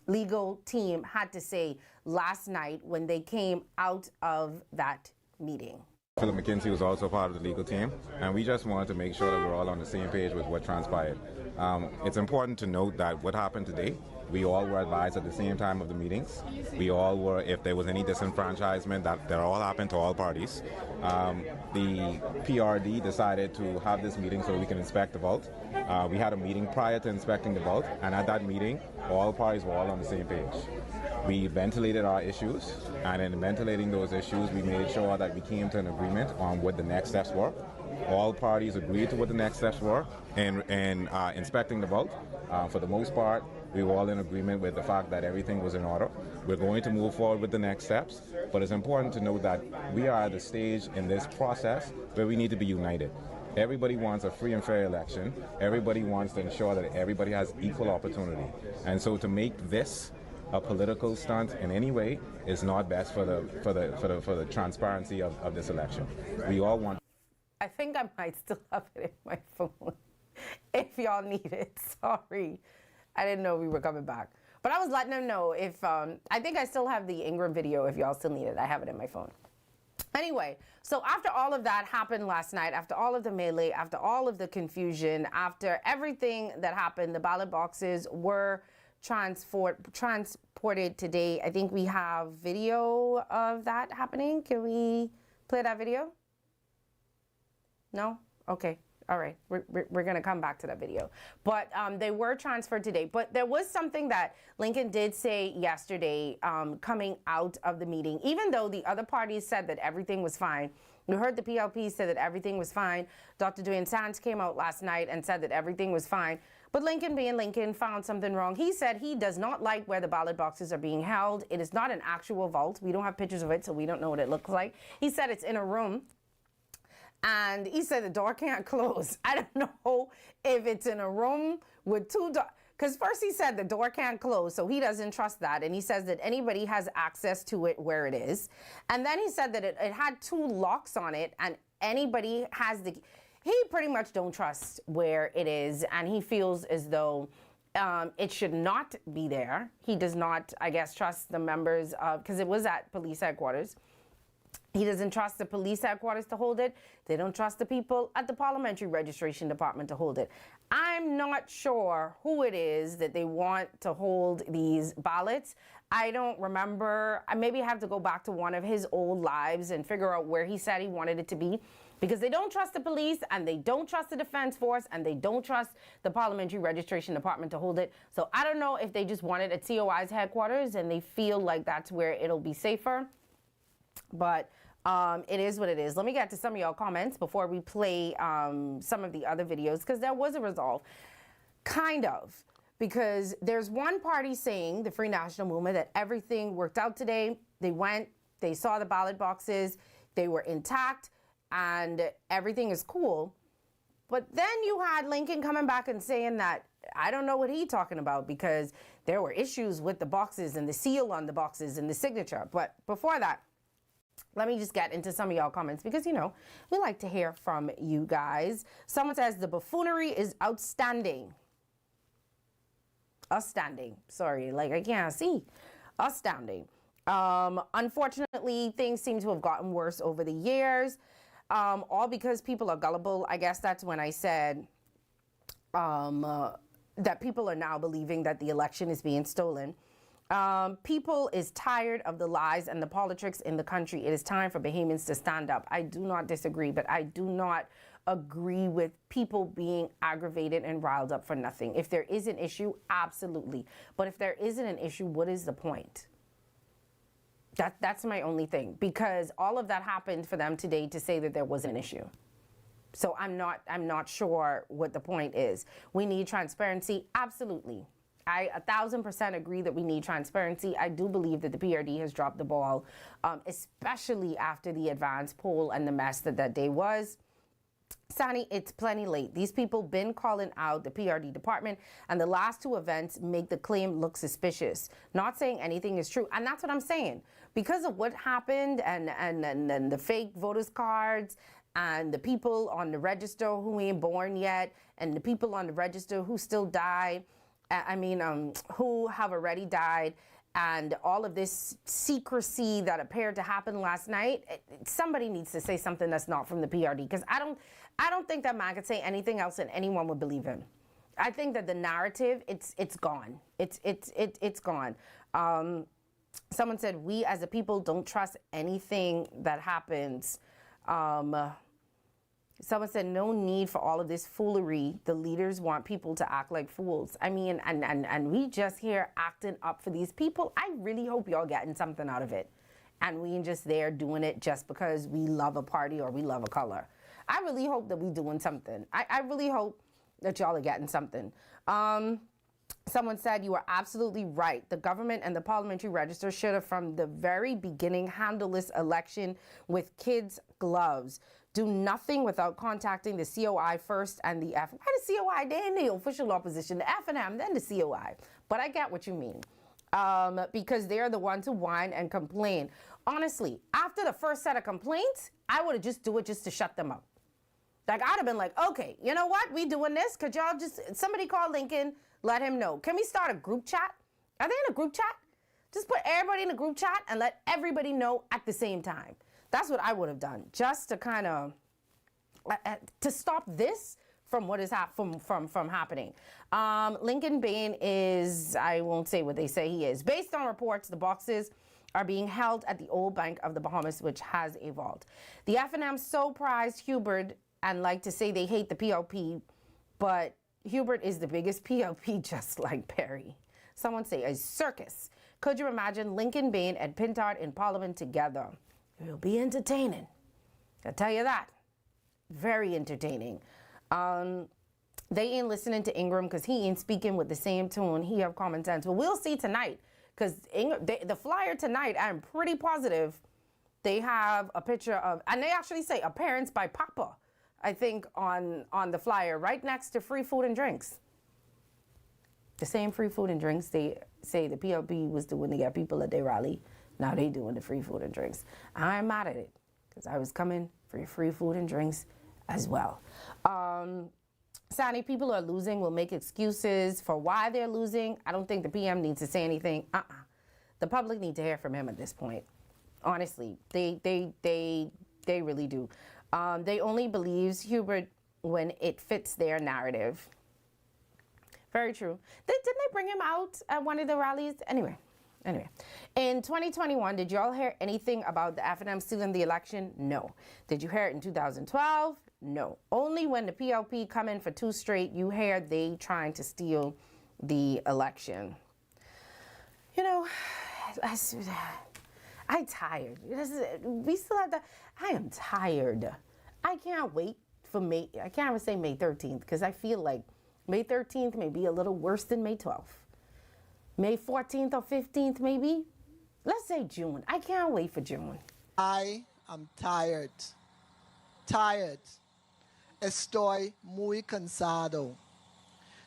legal team had to say last night when they came out of that meeting. Philip McKinsey was also part of the legal team, and we just wanted to make sure that we're all on the same page with what transpired. It's important to note that what happened today, we all were advised at the same time of the meetings. We all were, if there was any disenfranchisement, that all happened to all parties. The PRD decided to have this meeting so we can inspect the vault. We had a meeting prior to inspecting the vault, and at that meeting, all parties were all on the same page. We ventilated our issues, and in ventilating those issues, we made sure that we came to an agreement on what the next steps were. All parties agreed to what the next steps were in inspecting the vault. For the most part, we were all in agreement with the fact that everything was in order. We're going to move forward with the next steps, but it's important to note that we are at the stage in this process where we need to be united. Everybody wants a free and fair election. Everybody wants to ensure that everybody has equal opportunity. And so to make this a political stunt in any way is not best for the transparency of this election. We all want. I think I might still have it in my phone if y'all need it. Sorry. I didn't know we were coming back. But I was letting them know if, I think I still have the Ingram video if y'all still need it. I have it in my phone. Anyway, so after all of that happened last night, after all of the melee, after all of the confusion, after everything that happened, the ballot boxes were transported today. I think we have video of that happening. Can we play that video? No? Okay. All right. We're going to come back to that video. But they were transferred today. But there was something that Lincoln did say yesterday coming out of the meeting, even though the other parties said that everything was fine. We heard the PLP say that everything was fine. Dr. Dwayne Sands came out last night and said that everything was fine. But Lincoln, being Lincoln, found something wrong. He said he does not like where the ballot boxes are being held. It is not an actual vault. We don't have pictures of it, so we don't know what it looks like. He said it's in a room. And he said the door can't close. I don't know if it's in a room with two doors. Because first he said the door can't close, so he doesn't trust that. And he says that anybody has access to it where it is. And then he said that it had two locks on it, and anybody has the... He pretty much don't trust where it is, and he feels as though it should not be there. He does not, I guess, trust the members of... Because it was at police headquarters. He doesn't trust the police headquarters to hold it. They don't trust the people at the parliamentary registration department to hold it. I'm not sure who it is that they want to hold these ballots. I don't remember. I maybe have to go back to one of his old lives and figure out where he said he wanted it to be, because they don't trust the police and they don't trust the defense force and they don't trust the parliamentary registration department to hold it. So I don't know if they just want it at COI's headquarters and they feel like that's where it'll be safer. But it is what it is. Let me get to some of y'all comments before we play some of the other videos, because there was a resolve. Kind of. Because there's one party saying, the Free National Movement, that everything worked out today. They went, they saw the ballot boxes, they were intact, and everything is cool. But then you had Lincoln coming back and saying that, I don't know what he's talking about, because there were issues with the boxes and the seal on the boxes and the signature. But before that, let me just get into some of y'all comments, because, you know, we like to hear from you guys. Someone says the buffoonery is outstanding. Outstanding. Sorry, like I can't see. Outstanding. Unfortunately, things seem to have gotten worse over the years, all because people are gullible. I guess that's when I said that people are now believing that the election is being stolen. People is tired of the lies and the politics in the country. It is time for Bahamians to stand up. I do not disagree, but I do not agree with people being aggravated and riled up for nothing. If there is an issue, absolutely. But if there isn't an issue, what is the point? That's my only thing, because all of that happened for them today to say that there was an issue. So I'm not sure what the point is. We need transparency, absolutely. I 1,000% agree that we need transparency. I do believe that the PRD has dropped the ball, especially after the advance poll and the mess that day was. Sani, it's plenty late. These people been calling out the PRD department, and the last two events make the claim look suspicious. Not saying anything is true, and that's what I'm saying. Because of what happened and the fake voters cards and the people on the register who ain't born yet, and the people on the register who still died, who have already died, and all of this secrecy that appeared to happen last night, somebody needs to say something that's not from the PRD, because I don't think that man could say anything else and anyone would believe him. I think that the narrative, it's gone. It's gone. Someone said, we as a people don't trust anything that happens. Someone said, no need for all of this foolery. The leaders want people to act like fools. I mean, and we just here acting up for these people. I really hope y'all getting something out of it. And we ain't just there doing it just because we love a party or we love a color. I really hope that we doing something. I really hope that y'all are getting something. Someone said, you are absolutely right. The government and the parliamentary register should have from the very beginning handled this election with kids' gloves. Do nothing without contacting the COI first and the F. Why the COI? They're in the official opposition, the F&M, then the COI. But I get what you mean. Because they're the ones who whine and complain. Honestly, after the first set of complaints, I would have just do it just to shut them up. Like, I'd have been like, okay, you know what? We doing this? Could y'all just, somebody call Lincoln, let him know. Can we start a group chat? Are they in a group chat? Just put everybody in a group chat and let everybody know at the same time. That's what I would have done, just to kind of, to stop this from what is from happening. Lincoln Bain is, I won't say what they say he is. Based on reports, the boxes are being held at the old Bank of the Bahamas, which has a vault. The F&M so prized Hubert and like to say they hate the PLP, but Hubert is the biggest PLP, just like Perry. Someone say a circus. Could you imagine Lincoln Bain and Pintard in Parliament together? It will be entertaining. I'll tell you that. Very entertaining. They ain't listening to Ingram because he ain't speaking with the same tone. He have common sense. But we'll see tonight, because the flyer tonight, I'm pretty positive they have a picture of, and they actually say appearance by Papa, I think, on the flyer, right next to free food and drinks. The same free food and drinks they say the PLP was doing to get people at their rally. Now they doing the free food and drinks. I'm mad at it, because I was coming for your free food and drinks as well. Sani, people are losing, will make excuses for why they're losing. I don't think the PM needs to say anything. The public need to hear from him at this point. Honestly, they really do. They only believes Hubert when it fits their narrative. Very true. Didn't they bring him out at one of the rallies? Anyway. In 2021, did y'all hear anything about the F&M stealing the election? No. Did you hear it in 2012? No. Only when the PLP come in for 2 straight, you hear they trying to steal the election. You know, I'm tired. We still have I am tired. I can't wait for May. I can't even say May 13th, because I feel like May 13th may be a little worse than May 12th. May 14th or 15th, maybe? Let's say June. I can't wait for June. I am tired. Tired. Estoy muy cansado.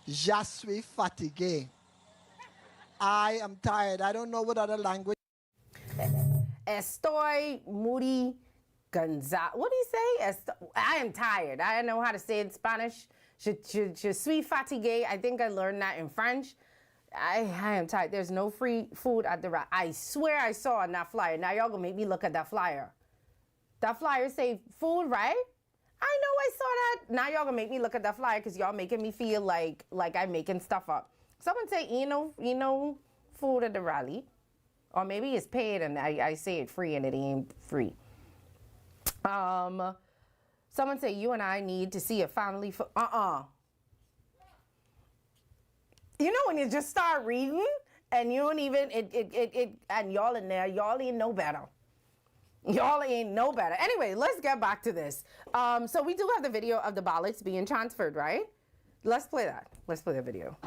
Ya suis fatigué. I am tired. I don't know what other language. Estoy muy cansado. What do you say? I am tired. I don't know how to say it in Spanish. Je suis fatigué. I think I learned that in French. I am tired. There's no free food at the rally. I swear I saw on that flyer. Now y'all gonna make me look at that flyer. That flyer say food, right? I know I saw that. Now y'all gonna make me look at that flyer because y'all making me feel like I'm making stuff up. Someone say, you know, food at the rally. Or maybe it's paid and I say it free and it ain't free. Someone say, you and I need to see a family. You know when you just start reading and you don't even, and y'all in there, y'all ain't no better. Y'all ain't no better. Anyway, let's get back to this. So we do have the video of the ballots being transferred, right? Let's play that. Let's play the video.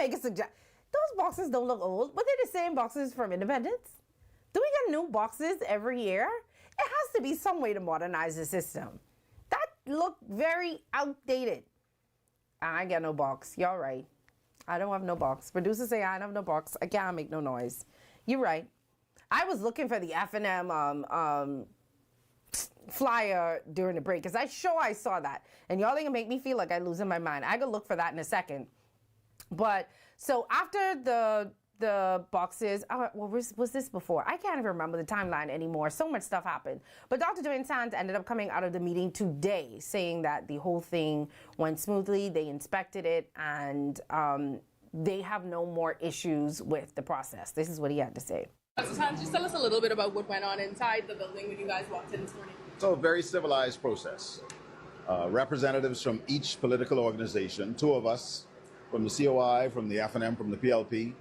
make a suggestion. Those boxes don't look old, but they're the same boxes from Independence. Do we get new boxes every year? It has to be some way to modernize the system. That looked very outdated. I ain't got no box. Y'all right. I don't have no box. Producers say I don't have no box. I can't make no noise. You're right. I was looking for the F&M flyer during the break because I saw that. And y'all ain't gonna make me feel like I'm losing my mind. I could look for that in a second. But so after the boxes, was this before? I can't even remember the timeline anymore. So much stuff happened. But Dr. Dwayne Sands ended up coming out of the meeting today saying that the whole thing went smoothly. They inspected it and they have no more issues with the process. This is what he had to say. So Sands, just tell us a little bit about what went on inside the building when you guys walked in this morning. So a very civilized process. Representatives from each political organization, 2 of us from the COI, from the F&M, from the PLP,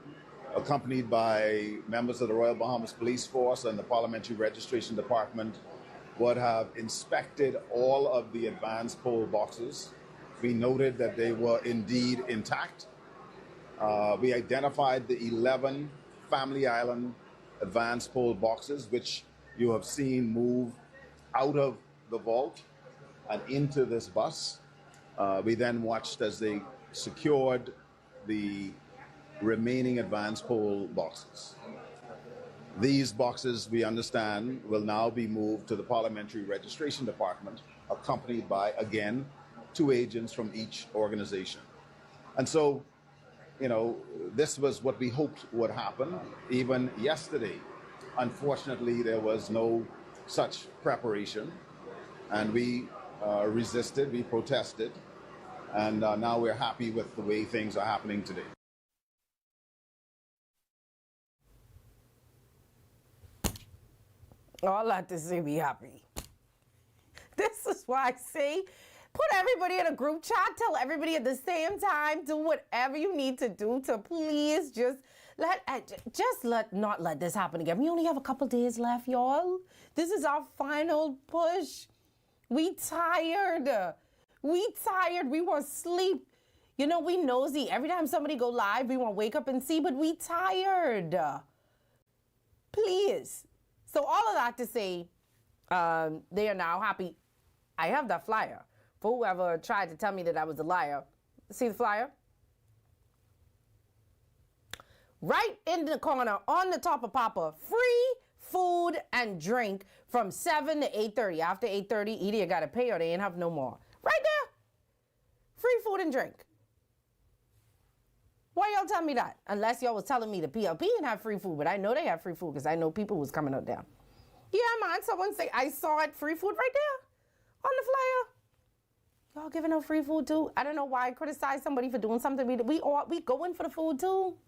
accompanied by members of the Royal Bahamas Police Force and the Parliamentary Registration Department, would have inspected all of the advance poll boxes. We noted that they were indeed intact. We identified the 11 Family Island advance poll boxes, which you have seen move out of the vault and into this bus. We then watched as they secured the remaining advance poll boxes. These boxes, we understand, will now be moved to the Parliamentary Registration Department, accompanied by, again, 2 agents from each organization. And so, you know, this was what we hoped would happen. Even yesterday, unfortunately, there was no such preparation. And we resisted, we protested, and now we're happy with the way things are happening today. All I have to say, be happy. This is why I say, put everybody in a group chat, tell everybody at the same time, do whatever you need to do to please just not let this happen again. We only have a couple days left, y'all. This is our final push. We tired. We want sleep. You know, we nosy. Every time somebody go live, we want to wake up and see, but we tired. Please. So all of that to say, they are now happy. I have that flyer. For whoever tried to tell me that I was a liar. See the flyer? Right in the corner, on the top of Papa, free food and drink from 7 to 8:30. After 8:30, either you got to pay or they ain't have no more. Right there. Free food and drink. Why y'all tell me that? Unless y'all was telling me the PLP didn't have free food, but I know they have free food because I know people was coming up there. Yeah, man, someone say, I saw it, free food right there on the flyer. Y'all giving out free food too? I don't know why I criticize somebody for doing something. We going for the food too.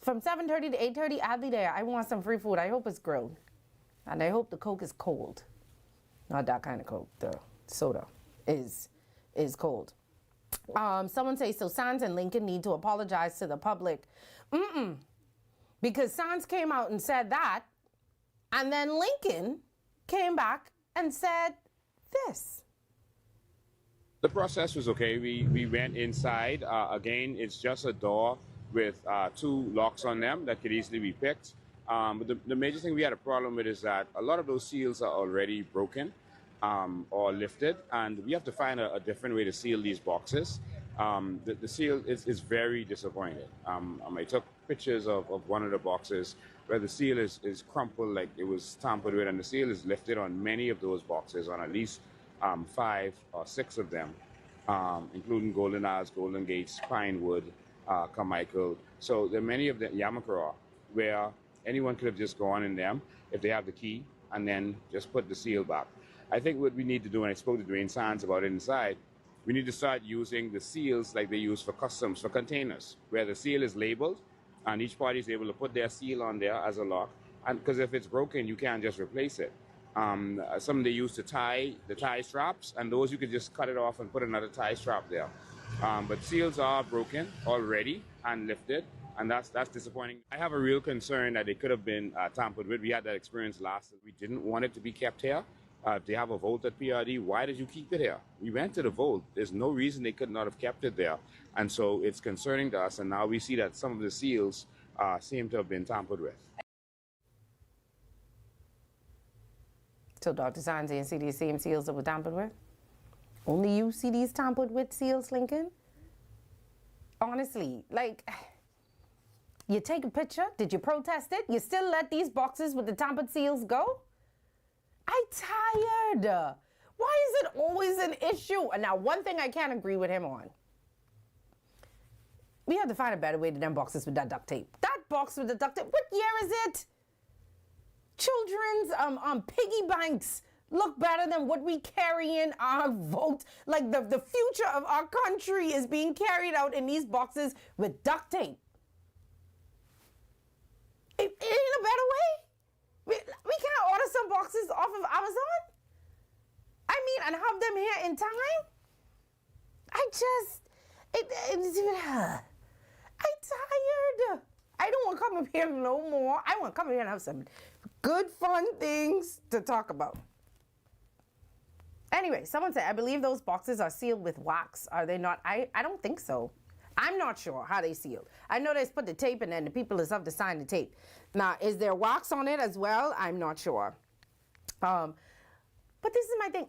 From 7:30 to 8:30, I'll be there. I want some free food. I hope it's grilled. And I hope the Coke is cold. Not that kind of Coke. The soda is cold. Someone say, so Sands and Lincoln need to apologize to the public. Because Sands came out and said that, and then Lincoln came back and said this. The process was okay. We went inside. Again, it's just a door with 2 locks on them that could easily be picked. But the major thing we had a problem with is that a lot of those seals are already broken. Or lifted, and we have to find a different way to seal these boxes. The seal is very disappointing. I took pictures of one of the boxes where the seal is crumpled like it was tampered with, and the seal is lifted on many of those boxes, on at least 5 or 6 of them, including Golden Isles, Golden Gates, Pinewood, Carmichael. So there are many of them, Yamakara, where anyone could have just gone in them if they have the key and then just put the seal back. I think what we need to do, and I spoke to Dwayne Sands about it inside, we need to start using the seals like they use for customs, for containers, where the seal is labeled and each party is able to put their seal on there as a lock. And because if it's broken, you can't just replace it. Some they use to tie the tie straps, and those you could just cut it off and put another tie strap there. But seals are broken already and lifted, and that's disappointing. I have a real concern that they could have been tampered with. We had that experience last year. We didn't want it to be kept here. If they have a vault at PRD, why did you keep it here? We went to the vault. There's no reason they could not have kept it there. And so it's concerning to us. And now we see that some of the seals seem to have been tampered with. So Dr. Sands and see these same seals that were tampered with? Only you see these tampered with seals, Lincoln? Honestly, like, you take a picture, did you protest it? You still let these boxes with the tampered seals go? I'm tired. Why is it always an issue? And now, one thing I can't agree with him on. We have to find a better way to them boxes with that duct tape. That box with the duct tape, what year is it? Children's piggy banks look better than what we carry in our vote. Like the future of our country is being carried out in these boxes with duct tape. It ain't a better way. We can't order some boxes off of Amazon? I mean, and have them here in time? I'm tired. I don't want to come up here no more. I want to come here and have some good, fun things to talk about. Anyway, someone said, I believe those boxes are sealed with wax. Are they not? I don't think so. I'm not sure how they sealed. I know they put the tape and then the people just have to sign the tape. Now, is there wax on it as well? I'm not sure. But this is my thing.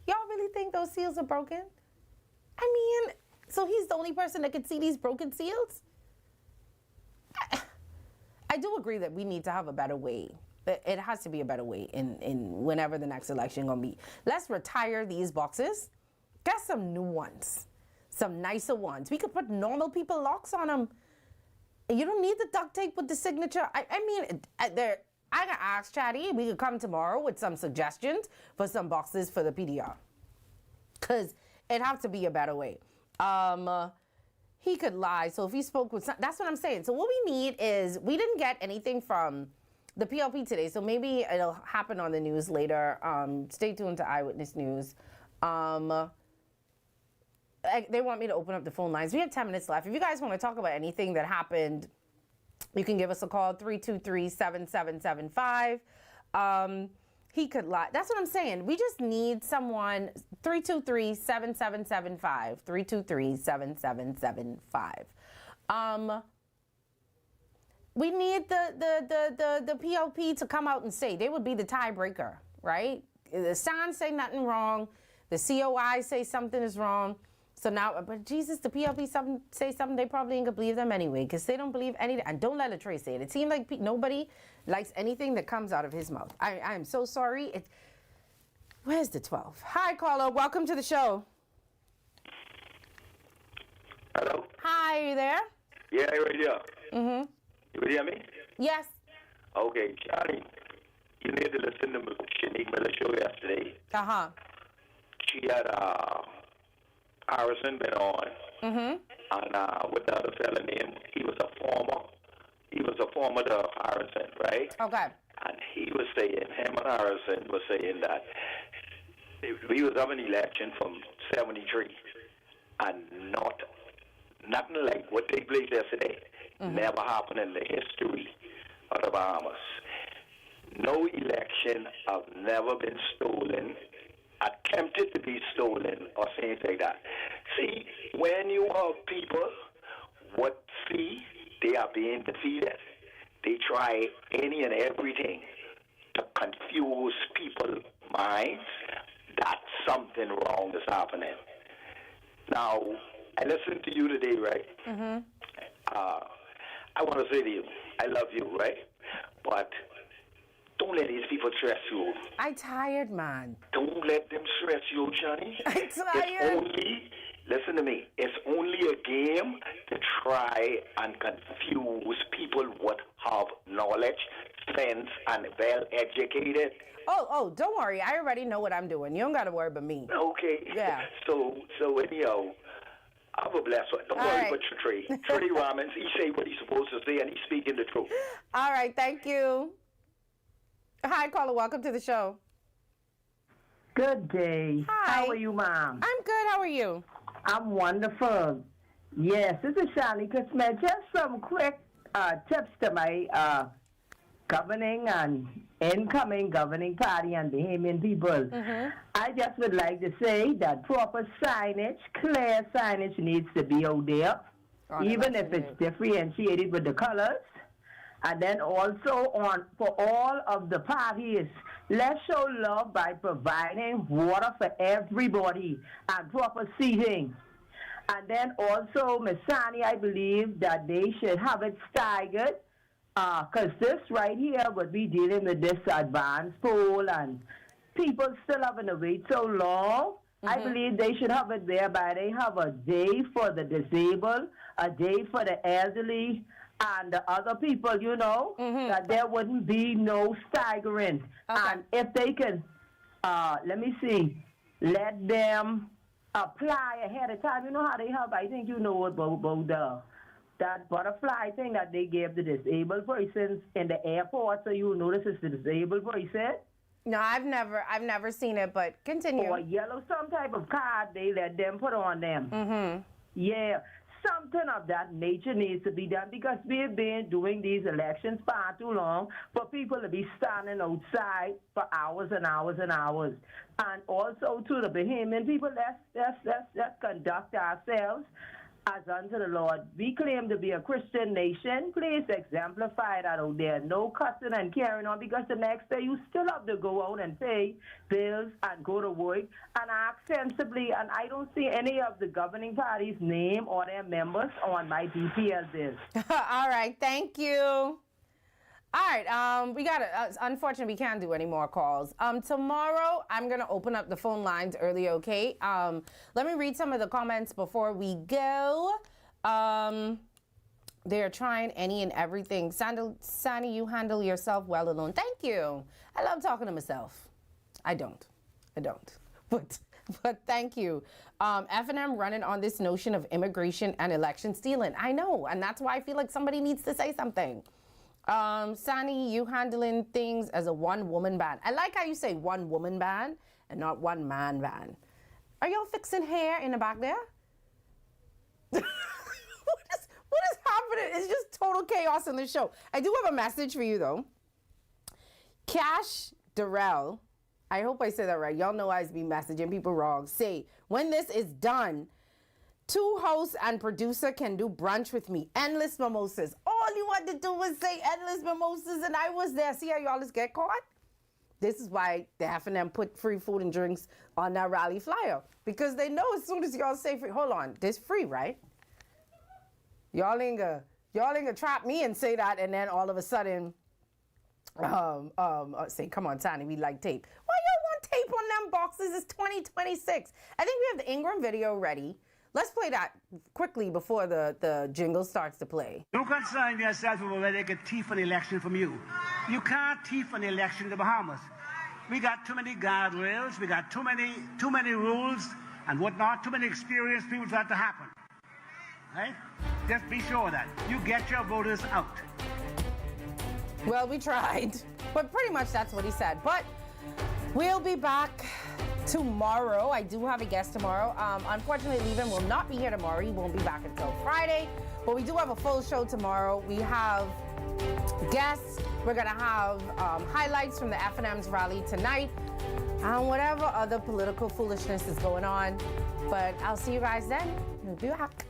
Y'all really think those seals are broken? I mean, so he's the only person that can see these broken seals? I do agree that we need to have a better way. It has to be a better way in whenever the next election gonna be. Let's retire these boxes. Get some new ones. Some nicer ones. We could put normal people locks on them. You don't need the duct tape with the signature. I mean, I can ask Chatty. We could come tomorrow with some suggestions for some boxes for the PDR. Because it has to be a better way. He could lie. So if he spoke with some, that's what I'm saying. So what we need is, we didn't get anything from the PLP today. So maybe it'll happen on the news later. Stay tuned to Eyewitness News. They want me to open up the phone lines. We have 10 minutes left. If you guys want to talk about anything that happened, you can give us a call, 323-7775. He could lie. That's what I'm saying. We just need someone, 323-7775, 323-7775. We need the PLP to come out and say, they would be the tiebreaker, right? The signs say nothing wrong. The COI say something is wrong. So now, but Jesus, the PLP say something, they probably ain't gonna believe them anyway, because they don't believe anything. And don't let Latrey say it. It seems like nobody likes anything that comes out of his mouth. I am so sorry. Where's the 12? Hi, caller. Welcome to the show. Hello? Hi, are you there? Yeah, right here. Mm-hmm. You hear me? Yes. Okay, Johnny, you need to listen to Shanique Miller's show yesterday. Uh-huh. She had Harrison been on. Mm-hmm. And with the other fella name, he was a former to Harrison, right? Okay. And he was saying, him and Harrison was saying that we was having an election from 73 and nothing like what took place yesterday. Mm-hmm. Never happened in the history of the Bahamas. No election have never been stolen, attempted to be stolen, or things like that. See, when you have people they are being defeated, they try any and everything to confuse people's minds that something wrong is happening. Now, I listened to you today, right? Mm-hmm. I want to say to you, I love you, right? But don't let these people stress you. I'm tired, man. Don't let them stress you, Johnny. I'm tired. Listen to me, it's only a game to try and confuse people what have knowledge, sense, and well-educated. Oh, don't worry. I already know what I'm doing. You don't got to worry about me. Okay. Yeah. So anyhow, have a blessed one. Don't worry about your Trey. Trey Romans, he say what he's supposed to say, and he's speaking the truth. All right, thank you. Hi, caller. Welcome to the show. Good day. Hi. How are you, Mom? I'm good. How are you? I'm wonderful. Yes, this is Shani Kismet. Just some quick tips to my governing and incoming governing party and Bahamian people. I just would like to say that proper signage, clear signage needs to be out there, even if it's differentiated with the colors. And then also for all of the parties, let's show love by providing water for everybody and proper seating. And then also, Ms. Sani, I believe that they should have it staggered, because this right here would be dealing with this advanced poll and people still having to wait so long. I believe they should have it whereby they have a day for the disabled, a day for the elderly, and the other people, you know, that there wouldn't be no staggering. And if they can, let me see, let them apply ahead of time. You know how they have, I think you know about that butterfly thing that they gave the disabled persons in the airport, so you notice it's the disabled person. No, I've never seen it, but continue. Or yellow, some type of card they let them put on them. Yeah, something of that nature needs to be done, because we've been doing these elections far too long for people to be standing outside for hours and hours and hours. And also to the Bahamian people, let's conduct ourselves as unto the Lord. We claim to be a Christian nation. Please exemplify that out there. No cussing and carrying on, because the next day you still have to go out and pay bills and go to work and act sensibly. And I don't see any of the governing party's name or their members on my DPL bill. All right, thank you. All right, we got to, unfortunately, we can't do any more calls. Tomorrow, I'm going to open up the phone lines early, okay? Let me read some of the comments before we go. They're trying any and everything. Sani, you handle yourself well alone. Thank you. I love talking to myself. I don't. But thank you. F&M running on this notion of immigration and election stealing. I know, and that's why I feel like somebody needs to say something. Sani, you handling things as a one-woman band. I like how you say one-woman band and not one-man band. Are y'all fixing hair in the back there? What is happening? It's just total chaos in the show. I do have a message for you, though. Cash Darrell, I hope I said that right. Y'all know I be messaging people wrong. Say, when this is done, 2 hosts and producer can do brunch with me. Endless mimosas. All you had to do was say endless mimosas, and I was there. See how y'all just get caught? This is why the F&M put free food and drinks on that rally flyer. Because they know as soon as y'all say free, hold on, this free, right? Y'all ain't gonna trap me and say that, and then all of a sudden, say, come on, Tani, we like tape. Why y'all want tape on them boxes? It's 2026. I think we have the Ingram video ready. Let's play that quickly before the jingle starts to play. Don't concern yourself with whether they can thief an election from you. You can't thief an election in the Bahamas. We got too many guardrails, we got too many rules and whatnot, too many experienced people for that to happen. Right? Just be sure that you get your voters out. Well, we tried, but pretty much that's what he said. But we'll be back tomorrow. I do have a guest tomorrow. Unfortunately, Levin will not be here tomorrow. He won't be back until Friday. But we do have a full show tomorrow. We have guests. We're going to have highlights from the F&M's rally tonight and whatever other political foolishness is going on. But I'll see you guys then. We'll be back.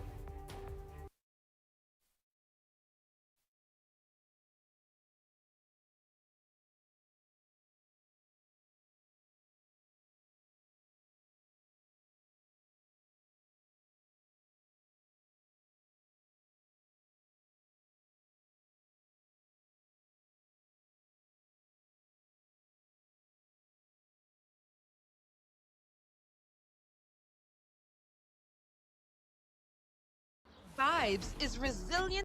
Vibes is resilient.